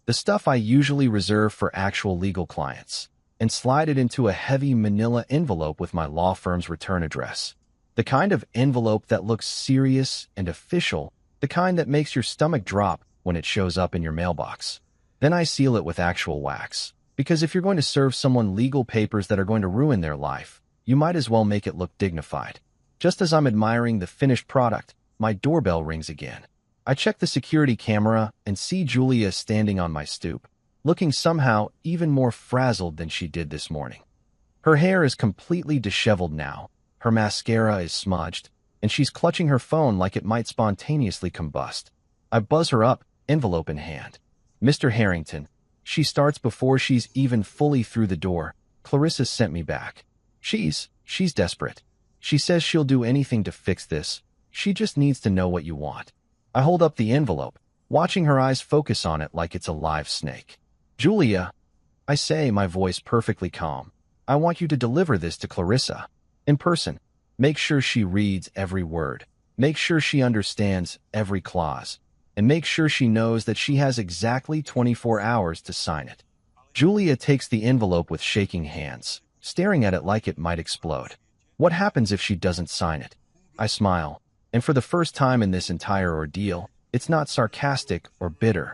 the stuff I usually reserve for actual legal clients, and slide it into a heavy manila envelope with my law firm's return address. The kind of envelope that looks serious and official, the kind that makes your stomach drop when it shows up in your mailbox. Then I seal it with actual wax, because if you're going to serve someone legal papers that are going to ruin their life, you might as well make it look dignified. Just as I'm admiring the finished product, my doorbell rings again. I check the security camera and see Julia standing on my stoop, looking somehow even more frazzled than she did this morning. Her hair is completely disheveled now, her mascara is smudged, and she's clutching her phone like it might spontaneously combust. I buzz her up, envelope in hand. Mr. Harrington. She starts before she's even fully through the door. Clarissa sent me back. She's desperate. She says she'll do anything to fix this. She just needs to know what you want. I hold up the envelope, watching her eyes focus on it like it's a live snake. Julia, I say, my voice perfectly calm, I want you to deliver this to Clarissa. In person. Make sure she reads every word. Make sure she understands every clause. and make sure she knows that she has exactly 24 hours to sign it. Julia takes the envelope with shaking hands, staring at it like it might explode. What happens if she doesn't sign it? I smile, and for the first time in this entire ordeal, it's not sarcastic or bitter.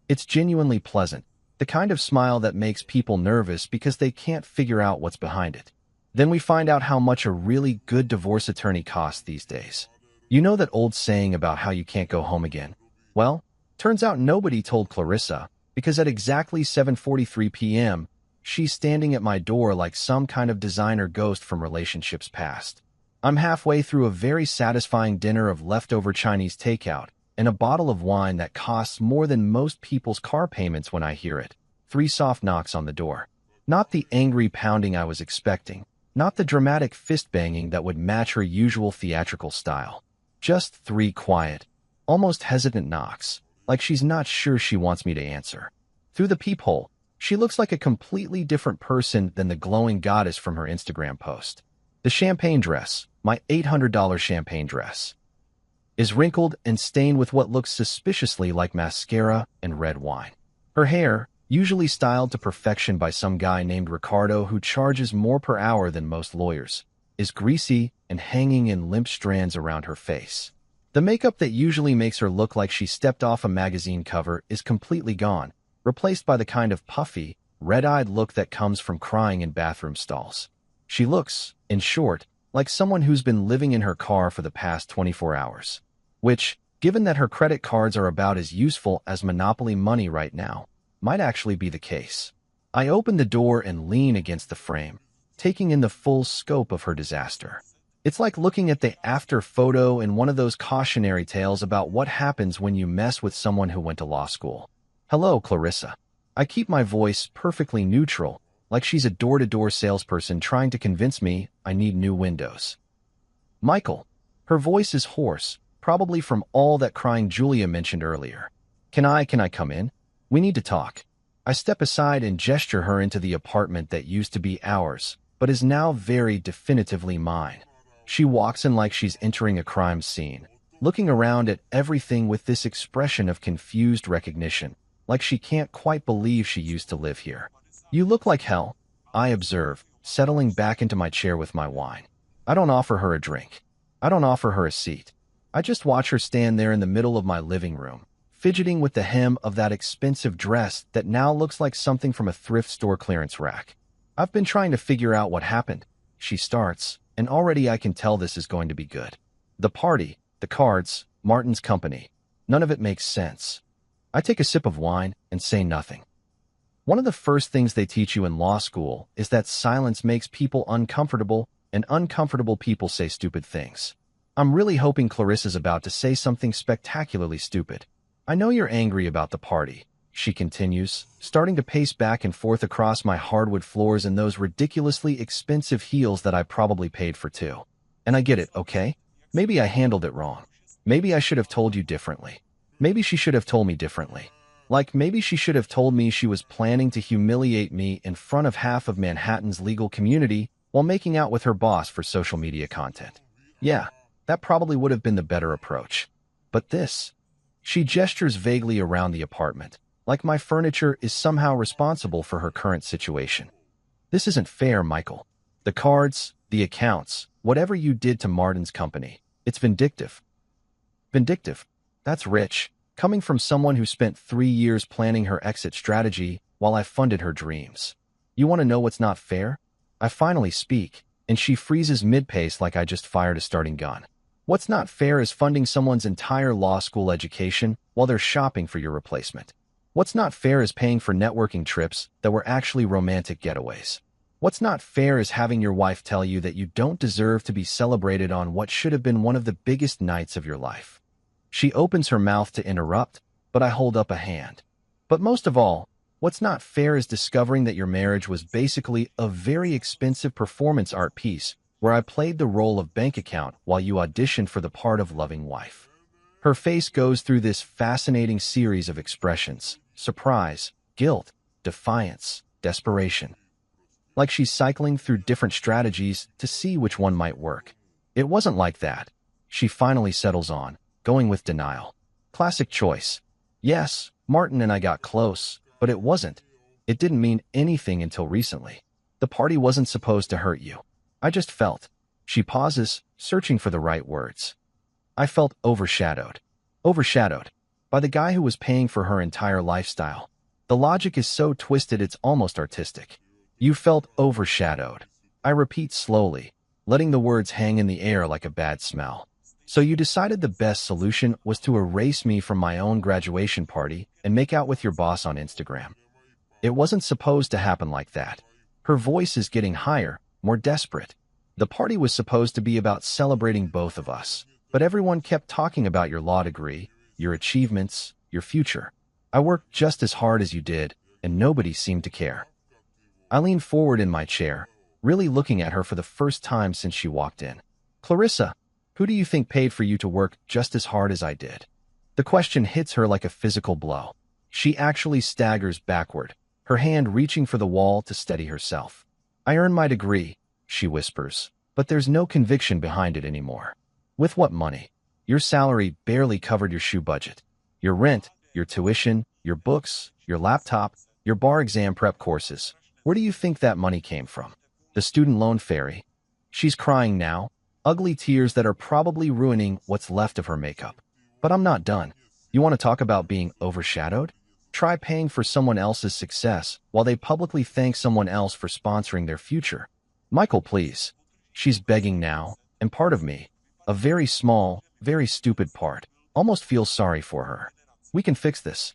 It's genuinely pleasant, the kind of smile that makes people nervous because they can't figure out what's behind it. Then we find out how much a really good divorce attorney costs these days. You know that old saying about how you can't go home again? Well, turns out nobody told Clarissa, because at exactly 7:43 p.m., she's standing at my door like some kind of designer ghost from relationships past. I'm halfway through a very satisfying dinner of leftover Chinese takeout and a bottle of wine that costs more than most people's car payments when I hear it. 3 soft knocks on the door. Not the angry pounding I was expecting. Not the dramatic fist-banging that would match her usual theatrical style. Just 3 quiet, almost hesitant knocks, like she's not sure she wants me to answer. Through the peephole, she looks like a completely different person than the glowing goddess from her Instagram post. The champagne dress, my $800 champagne dress, is wrinkled and stained with what looks suspiciously like mascara and red wine. Her hair, usually styled to perfection by some guy named Ricardo who charges more per hour than most lawyers, is greasy and hanging in limp strands around her face. The makeup that usually makes her look like she stepped off a magazine cover is completely gone, replaced by the kind of puffy, red-eyed look that comes from crying in bathroom stalls. She looks, in short, like someone who's been living in her car for the past 24 hours. Which, given that her credit cards are about as useful as Monopoly money right now, might actually be the case. I open the door and lean against the frame, taking in the full scope of her disaster. It's like looking at the after photo in one of those cautionary tales about what happens when you mess with someone who went to law school. Hello, Clarissa. I keep my voice perfectly neutral, like she's a door-to-door salesperson trying to convince me I need new windows. Michael. Her voice is hoarse, probably from all that crying Julia mentioned earlier. Can I come in? We need to talk. I step aside and gesture her into the apartment that used to be ours, but is now very definitively mine. She walks in like she's entering a crime scene, looking around at everything with this expression of confused recognition, like she can't quite believe she used to live here. You look like hell, I observe, settling back into my chair with my wine. I don't offer her a drink. I don't offer her a seat. I just watch her stand there in the middle of my living room, fidgeting with the hem of that expensive dress that now looks like something from a thrift store clearance rack. I've been trying to figure out what happened. She starts, and already I can tell this is going to be good. The party, the cards, Martin's company. None of it makes sense. I take a sip of wine and say nothing. One of the first things they teach you in law school is that silence makes people uncomfortable, and uncomfortable people say stupid things. I'm really hoping Clarissa's about to say something spectacularly stupid. I know you're angry about the party, she continues, starting to pace back and forth across my hardwood floors in those ridiculously expensive heels that I probably paid for too. And I get it, okay? Maybe I handled it wrong. Maybe I should have told you differently. Maybe she should have told me differently. Like maybe she should have told me she was planning to humiliate me in front of half of Manhattan's legal community while making out with her boss for social media content. Yeah, that probably would have been the better approach. But this... She gestures vaguely around the apartment, like my furniture is somehow responsible for her current situation. This isn't fair, Michael. The cards, the accounts, whatever you did to Martin's company, it's vindictive. Vindictive. That's rich, coming from someone who spent 3 years planning her exit strategy while I funded her dreams. You want to know what's not fair? I finally speak, and she freezes mid-pace like I just fired a starting gun. What's not fair is funding someone's entire law school education while they're shopping for your replacement. What's not fair is paying for networking trips that were actually romantic getaways. What's not fair is having your wife tell you that you don't deserve to be celebrated on what should have been one of the biggest nights of your life. She opens her mouth to interrupt, but I hold up a hand. But most of all, what's not fair is discovering that your marriage was basically a very expensive performance art piece where I played the role of bank account while you auditioned for the part of loving wife. Her face goes through this fascinating series of expressions: surprise, guilt, defiance, desperation. Like she's cycling through different strategies to see which one might work. It wasn't like that. She finally settles on, going with denial. Classic choice. Yes, Martin and I got close, but it wasn't. It didn't mean anything until recently. The party wasn't supposed to hurt you. I just felt. She pauses, searching for the right words. I felt overshadowed. Overshadowed by the guy who was paying for her entire lifestyle. The logic is so twisted it's almost artistic. You felt overshadowed. I repeat slowly, letting the words hang in the air like a bad smell. So you decided the best solution was to erase me from my own graduation party and make out with your boss on Instagram. It wasn't supposed to happen like that. Her voice is getting higher, more desperate. The party was supposed to be about celebrating both of us, but everyone kept talking about your law degree, your achievements, your future. I worked just as hard as you did, and nobody seemed to care. I leaned forward in my chair, really looking at her for the first time since she walked in. Clarissa, who do you think paid for you to work just as hard as I did? The question hits her like a physical blow. She actually staggers backward, her hand reaching for the wall to steady herself. I earned my degree, she whispers, but there's no conviction behind it anymore. With what money? Your salary barely covered your shoe budget. Your rent, your tuition, your books, your laptop, your bar exam prep courses. Where do you think that money came from? The student loan fairy. She's crying now, ugly tears that are probably ruining what's left of her makeup. But I'm not done. You want to talk about being overshadowed? Try paying for someone else's success while they publicly thank someone else for sponsoring their future. Michael, please. She's begging now, and part of me, a very small, very stupid part, almost feels sorry for her. We can fix this.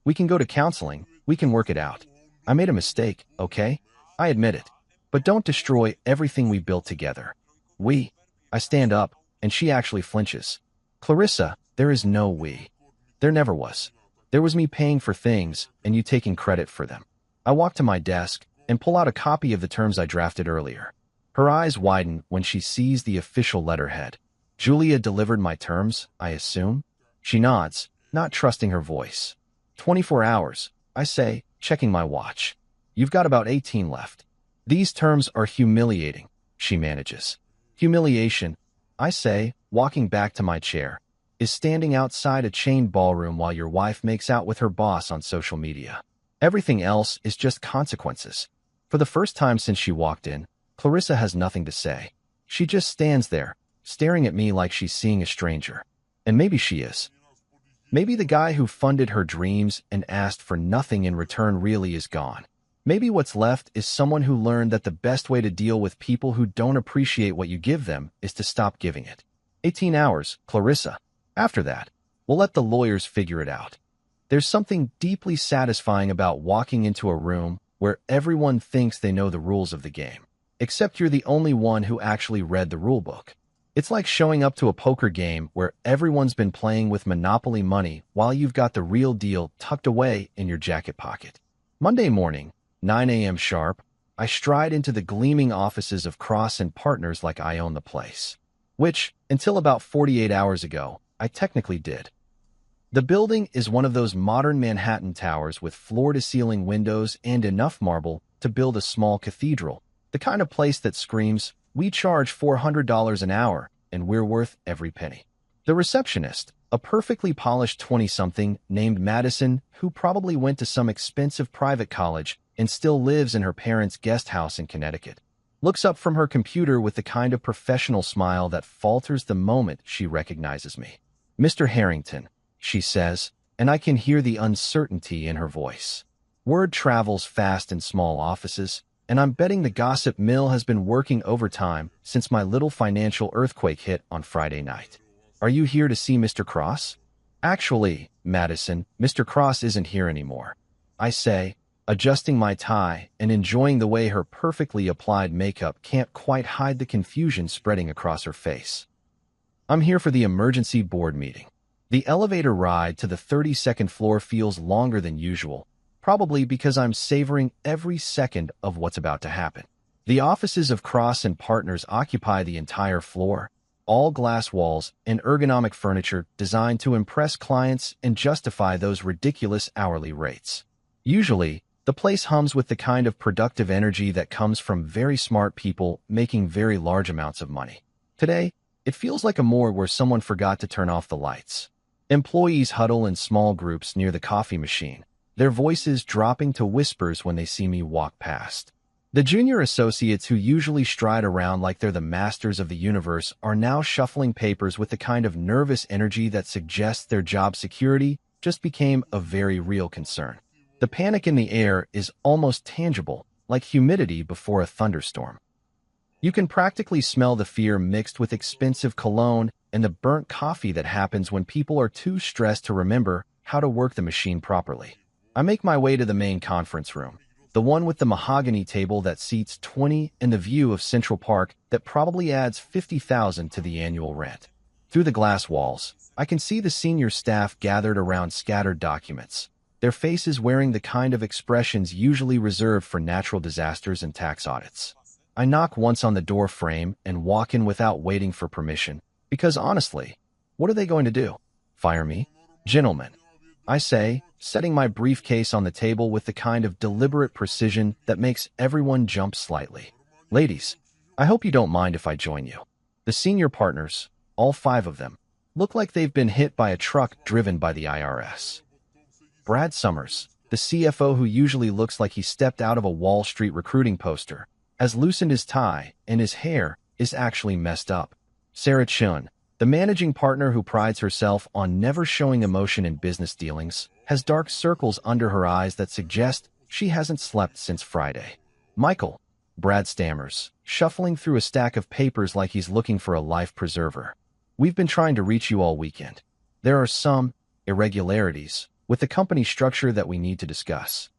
We can go to counseling. We can work it out. I made a mistake, okay? I admit it. But don't destroy everything we built together. I stand up, and she actually flinches. Clarissa, there is no we. There never was. There was me paying for things, and you taking credit for them. I walk to my desk and pull out a copy of the terms I drafted earlier. Her eyes widen when she sees the official letterhead. Julia delivered my terms, I assume? She nods, not trusting her voice. 24 hours, I say, checking my watch. You've got about 18 left. These terms are humiliating, she manages. Humiliation, I say, walking back to my chair, is standing outside a chain ballroom while your wife makes out with her boss on social media. Everything else is just consequences. For the first time since she walked in, Clarissa has nothing to say. She just stands there, staring at me like she's seeing a stranger. And maybe she is. Maybe the guy who funded her dreams and asked for nothing in return really is gone. Maybe what's left is someone who learned that the best way to deal with people who don't appreciate what you give them is to stop giving it. 18 hours, Clarissa. After that, we'll let the lawyers figure it out. There's something deeply satisfying about walking into a room where everyone thinks they know the rules of the game, except you're the only one who actually read the rulebook. It's like showing up to a poker game where everyone's been playing with Monopoly money while you've got the real deal tucked away in your jacket pocket. Monday morning, 9 a.m. sharp, I stride into the gleaming offices of Cross & Partners like I own the place. Which, until about 48 hours ago, I technically did. The building is one of those modern Manhattan towers with floor-to-ceiling windows and enough marble to build a small cathedral, the kind of place that screams, "We charge $400 an hour, and we're worth every penny." The receptionist, a perfectly polished 20-something named Madison, who probably went to some expensive private college and still lives in her parents' guest house in Connecticut, looks up from her computer with the kind of professional smile that falters the moment she recognizes me. "Mr. Harrington," she says, and I can hear the uncertainty in her voice. Word travels fast in small offices, and I'm betting the gossip mill has been working overtime since my little financial earthquake hit on Friday night. "Are you here to see Mr. Cross?" "Actually, Madison, Mr. Cross isn't here anymore," I say, adjusting my tie and enjoying the way her perfectly applied makeup can't quite hide the confusion spreading across her face. "I'm here for the emergency board meeting." The elevator ride to the 32nd floor feels longer than usual, probably because I'm savoring every second of what's about to happen. The offices of Cross & Partners occupy the entire floor, all glass walls and ergonomic furniture designed to impress clients and justify those ridiculous hourly rates. Usually, the place hums with the kind of productive energy that comes from very smart people making very large amounts of money. Today, it feels like a morgue where someone forgot to turn off the lights. Employees huddle in small groups near the coffee machine, their voices dropping to whispers when they see me walk past. The junior associates who usually stride around like they're the masters of the universe are now shuffling papers with the kind of nervous energy that suggests their job security just became a very real concern. The panic in the air is almost tangible, like humidity before a thunderstorm. You can practically smell the fear mixed with expensive cologne and the burnt coffee that happens when people are too stressed to remember how to work the machine properly. I make my way to the main conference room, the one with the mahogany table that seats 20 and the view of Central Park that probably adds $50,000 to the annual rent. Through the glass walls, I can see the senior staff gathered around scattered documents, their faces wearing the kind of expressions usually reserved for natural disasters and tax audits. I knock once on the door frame and walk in without waiting for permission, because honestly, what are they going to do? Fire me? Gentlemen, I say, setting my briefcase on the table with the kind of deliberate precision that makes everyone jump slightly. Ladies, I hope you don't mind if I join you. The senior partners, all 5 of them, look like they've been hit by a truck driven by the IRS. Brad Summers, the CFO who usually looks like he stepped out of a Wall Street recruiting poster, has loosened his tie and his hair is actually messed up. Sarah Chun, the managing partner who prides herself on never showing emotion in business dealings, has dark circles under her eyes that suggest she hasn't slept since Friday. Michael, Brad stammers, shuffling through a stack of papers like he's looking for a life preserver. We've been trying to reach you all weekend. There are some irregularities with the company structure that we need to discuss.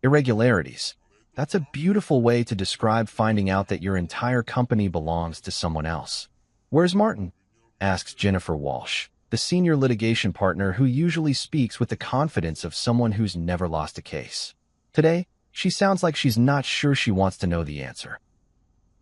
Irregularities. That's a beautiful way to describe finding out that your entire company belongs to someone else. Where's Martin? Asks Jennifer Walsh, the senior litigation partner who usually speaks with the confidence of someone who's never lost a case. Today, she sounds like she's not sure she wants to know the answer.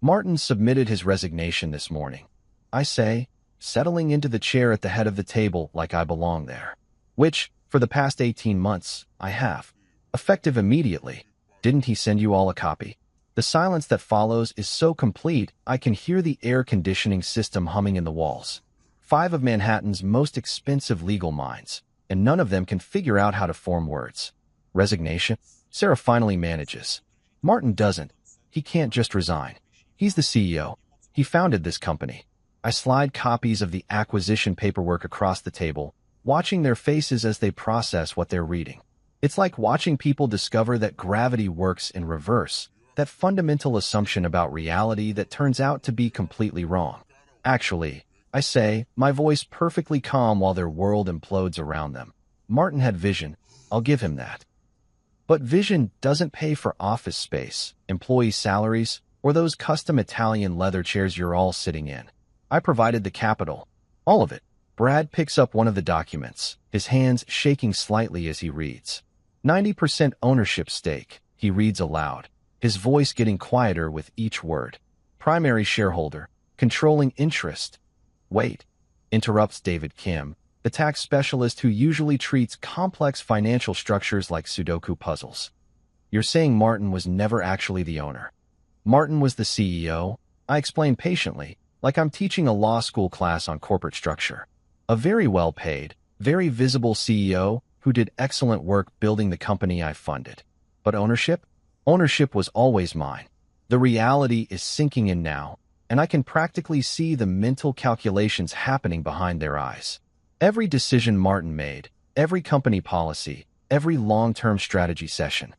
Martin submitted his resignation this morning. I say, settling into the chair at the head of the table like I belong there. Which, for the past 18 months, I have. Effective immediately. Didn't he send you all a copy? The silence that follows is so complete, I can hear the air conditioning system humming in the walls. 5 of Manhattan's most expensive legal minds, and none of them can figure out how to form words. Resignation? Sarah finally manages. Martin doesn't. He can't just resign. He's the CEO. He founded this company. I slide copies of the acquisition paperwork across the table, watching their faces as they process what they're reading. It's like watching people discover that gravity works in reverse, that fundamental assumption about reality that turns out to be completely wrong. Actually, I say, my voice perfectly calm while their world implodes around them. Martin had vision, I'll give him that. But vision doesn't pay for office space, employee salaries, or those custom Italian leather chairs you're all sitting in. I provided the capital. All of it. Brad picks up one of the documents, his hands shaking slightly as he reads. 90% ownership stake, he reads aloud, his voice getting quieter with each word. Primary shareholder, controlling interest. Wait, interrupts David Kim, the tax specialist who usually treats complex financial structures like Sudoku puzzles. You're saying Martin was never actually the owner. Martin was the CEO, I explain patiently, like I'm teaching a law school class on corporate structure. A very well-paid, very visible CEO who did excellent work building the company I funded. But ownership? Ownership was always mine. The reality is sinking in now, and I can practically see the mental calculations happening behind their eyes. Every decision Martin made, every company policy, every long-term strategy session.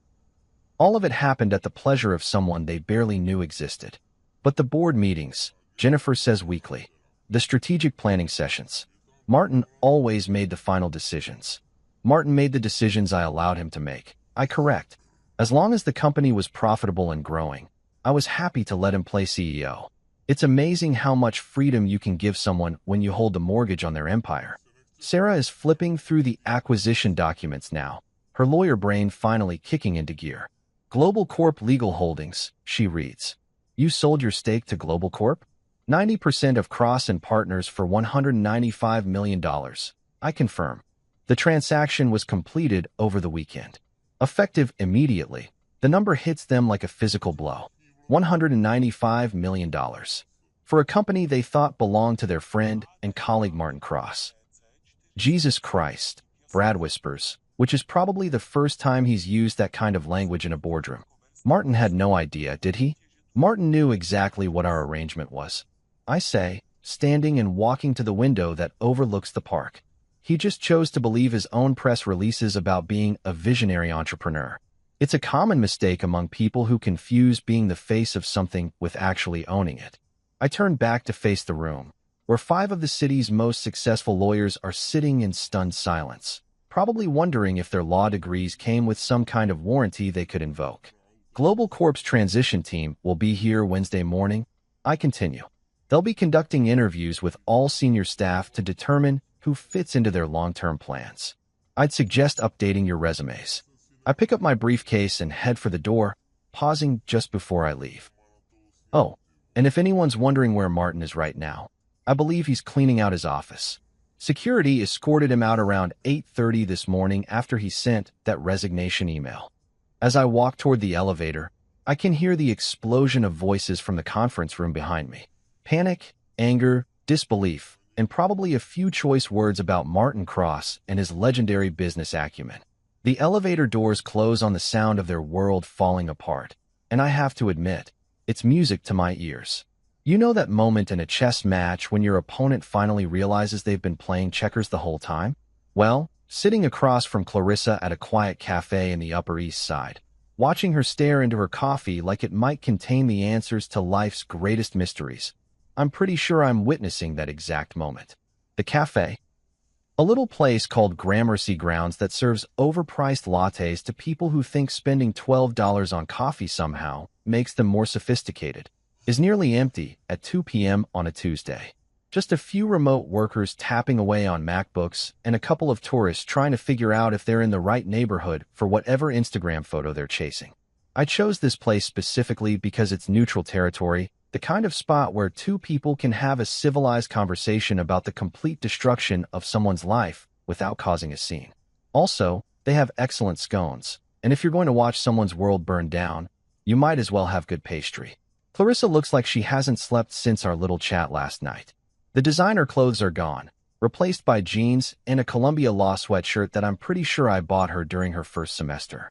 All of it happened at the pleasure of someone they barely knew existed. But the board meetings, Jennifer says weekly, the strategic planning sessions, Martin always made the final decisions. Martin made the decisions I allowed him to make. I correct. As long as the company was profitable and growing, I was happy to let him play CEO. It's amazing how much freedom you can give someone when you hold the mortgage on their empire. Sarah is flipping through the acquisition documents now, her lawyer brain finally kicking into gear. Global Corp Legal Holdings, she reads. You sold your stake to Global Corp? 90% of Cross and Partners for $195 million. I confirm. The transaction was completed over the weekend. Effective immediately, the number hits them like a physical blow. $195 million. For a company they thought belonged to their friend and colleague Martin Cross. Jesus Christ, Brad whispers, which is probably the first time he's used that kind of language in a boardroom. Martin had no idea, did he? Martin knew exactly what our arrangement was. I say, standing and walking to the window that overlooks the park. He just chose to believe his own press releases about being a visionary entrepreneur. It's a common mistake among people who confuse being the face of something with actually owning it. I turn back to face the room, where 5 of the city's most successful lawyers are sitting in stunned silence, probably wondering if their law degrees came with some kind of warranty they could invoke. Global Corp's transition team will be here Wednesday morning. I continue. They'll be conducting interviews with all senior staff to determine who fits into their long-term plans. I'd suggest updating your resumes. I pick up my briefcase and head for the door, pausing just before I leave. Oh, and if anyone's wondering where Martin is right now, I believe he's cleaning out his office. Security escorted him out around 8:30 this morning after he sent that resignation email. As I walk toward the elevator, I can hear the explosion of voices from the conference room behind me. Panic, anger, disbelief, and probably a few choice words about Martin Cross and his legendary business acumen. The elevator doors close on the sound of their world falling apart, and I have to admit, it's music to my ears. You know that moment in a chess match when your opponent finally realizes they've been playing checkers the whole time? Well, sitting across from Clarissa at a quiet cafe in the Upper East Side, watching her stare into her coffee like it might contain the answers to life's greatest mysteries, I'm pretty sure I'm witnessing that exact moment. The cafe, a little place called Gramercy Grounds that serves overpriced lattes to people who think spending $12 on coffee somehow makes them more sophisticated, is nearly empty at 2 p.m. on a Tuesday. Just a few remote workers tapping away on MacBooks and a couple of tourists trying to figure out if they're in the right neighborhood for whatever Instagram photo they're chasing. I chose this place specifically because it's neutral territory, the kind of spot where 2 people can have a civilized conversation about the complete destruction of someone's life without causing a scene. Also, they have excellent scones, and if you're going to watch someone's world burn down, you might as well have good pastry. Clarissa looks like she hasn't slept since our little chat last night. The designer clothes are gone, replaced by jeans and a Columbia Law sweatshirt that I'm pretty sure I bought her during her first semester.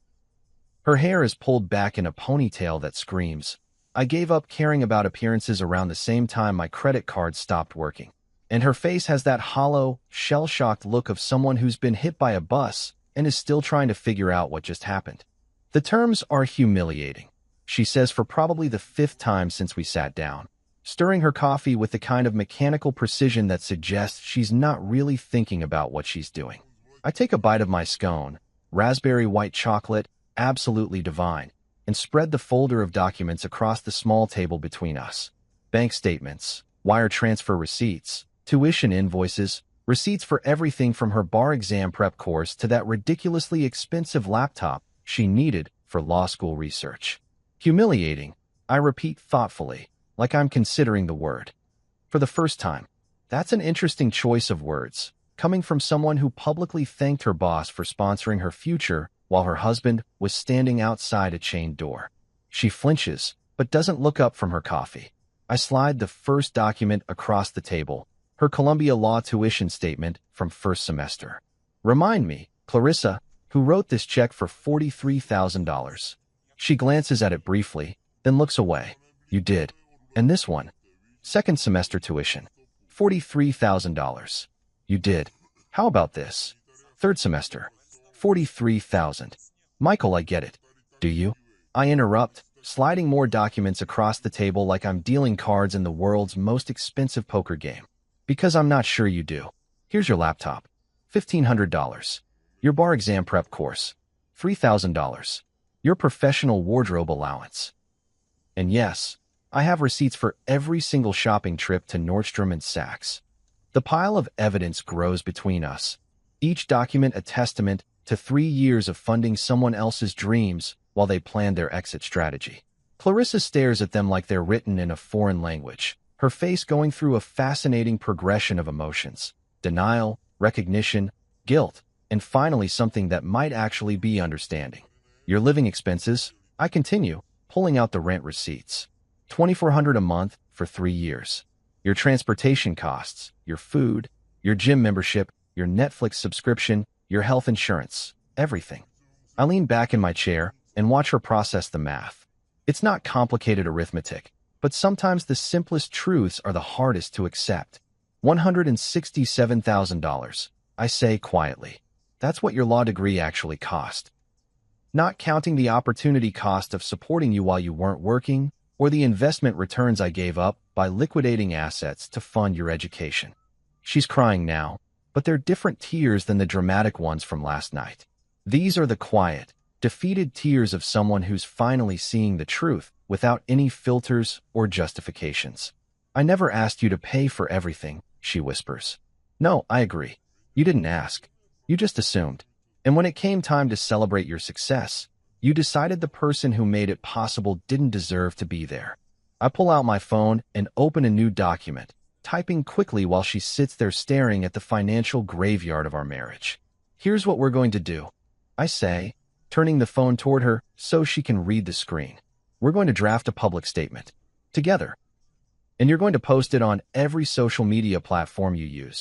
Her hair is pulled back in a ponytail that screams, I gave up caring about appearances around the same time my credit card stopped working. And her face has that hollow, shell-shocked look of someone who's been hit by a bus and is still trying to figure out what just happened. The terms are humiliating, she says for probably the 5th time since we sat down, stirring her coffee with the kind of mechanical precision that suggests she's not really thinking about what she's doing. I take a bite of my scone, raspberry white chocolate, absolutely divine, and spread the folder of documents across the small table between us. Bank statements, wire transfer receipts, tuition invoices, receipts for everything from her bar exam prep course to that ridiculously expensive laptop she needed for law school research. Humiliating, I repeat thoughtfully, like I'm considering the word. For the first time. That's an interesting choice of words, coming from someone who publicly thanked her boss for sponsoring her future while her husband was standing outside a chained door. She flinches, but doesn't look up from her coffee. I slide the first document across the table, her Columbia Law tuition statement from first semester. Remind me, Clarissa, who wrote this check for $43,000. She glances at it briefly, then looks away. You did. And this one? Second semester tuition. $43,000. You did. How about this? Third semester. $43,000. Michael, I get it. Do you? I interrupt, sliding more documents across the table like I'm dealing cards in the world's most expensive poker game. Because I'm not sure you do. Here's your laptop. $1,500. Your bar exam prep course. $3,000. Your professional wardrobe allowance. And yes, I have receipts for every single shopping trip to Nordstrom and Saks. The pile of evidence grows between us, each document a testament to 3 years of funding someone else's dreams while they planned their exit strategy. Clarissa stares at them like they're written in a foreign language, her face going through a fascinating progression of emotions: denial, recognition, guilt, and finally something that might actually be understanding. Your living expenses, I continue, pulling out the rent receipts. $2,400 a month for 3 years. Your transportation costs, your food, your gym membership, your Netflix subscription, your health insurance, everything. I lean back in my chair and watch her process the math. It's not complicated arithmetic, but sometimes the simplest truths are the hardest to accept. $167,000, I say quietly. That's what your law degree actually cost. Not counting the opportunity cost of supporting you while you weren't working, or the investment returns I gave up by liquidating assets to fund your education. She's crying now, but they're different tears than the dramatic ones from last night. These are the quiet, defeated tears of someone who's finally seeing the truth without any filters or justifications. I never asked you to pay for everything, she whispers. No, I agree. You didn't ask. You just assumed. And when it came time to celebrate your success, you decided the person who made it possible didn't deserve to be there. I pull out my phone and open a new document, typing quickly while she sits there staring at the financial graveyard of our marriage. Here's what we're going to do, I say, turning the phone toward her so she can read the screen. We're going to draft a public statement. Together. And you're going to post it on every social media platform you use.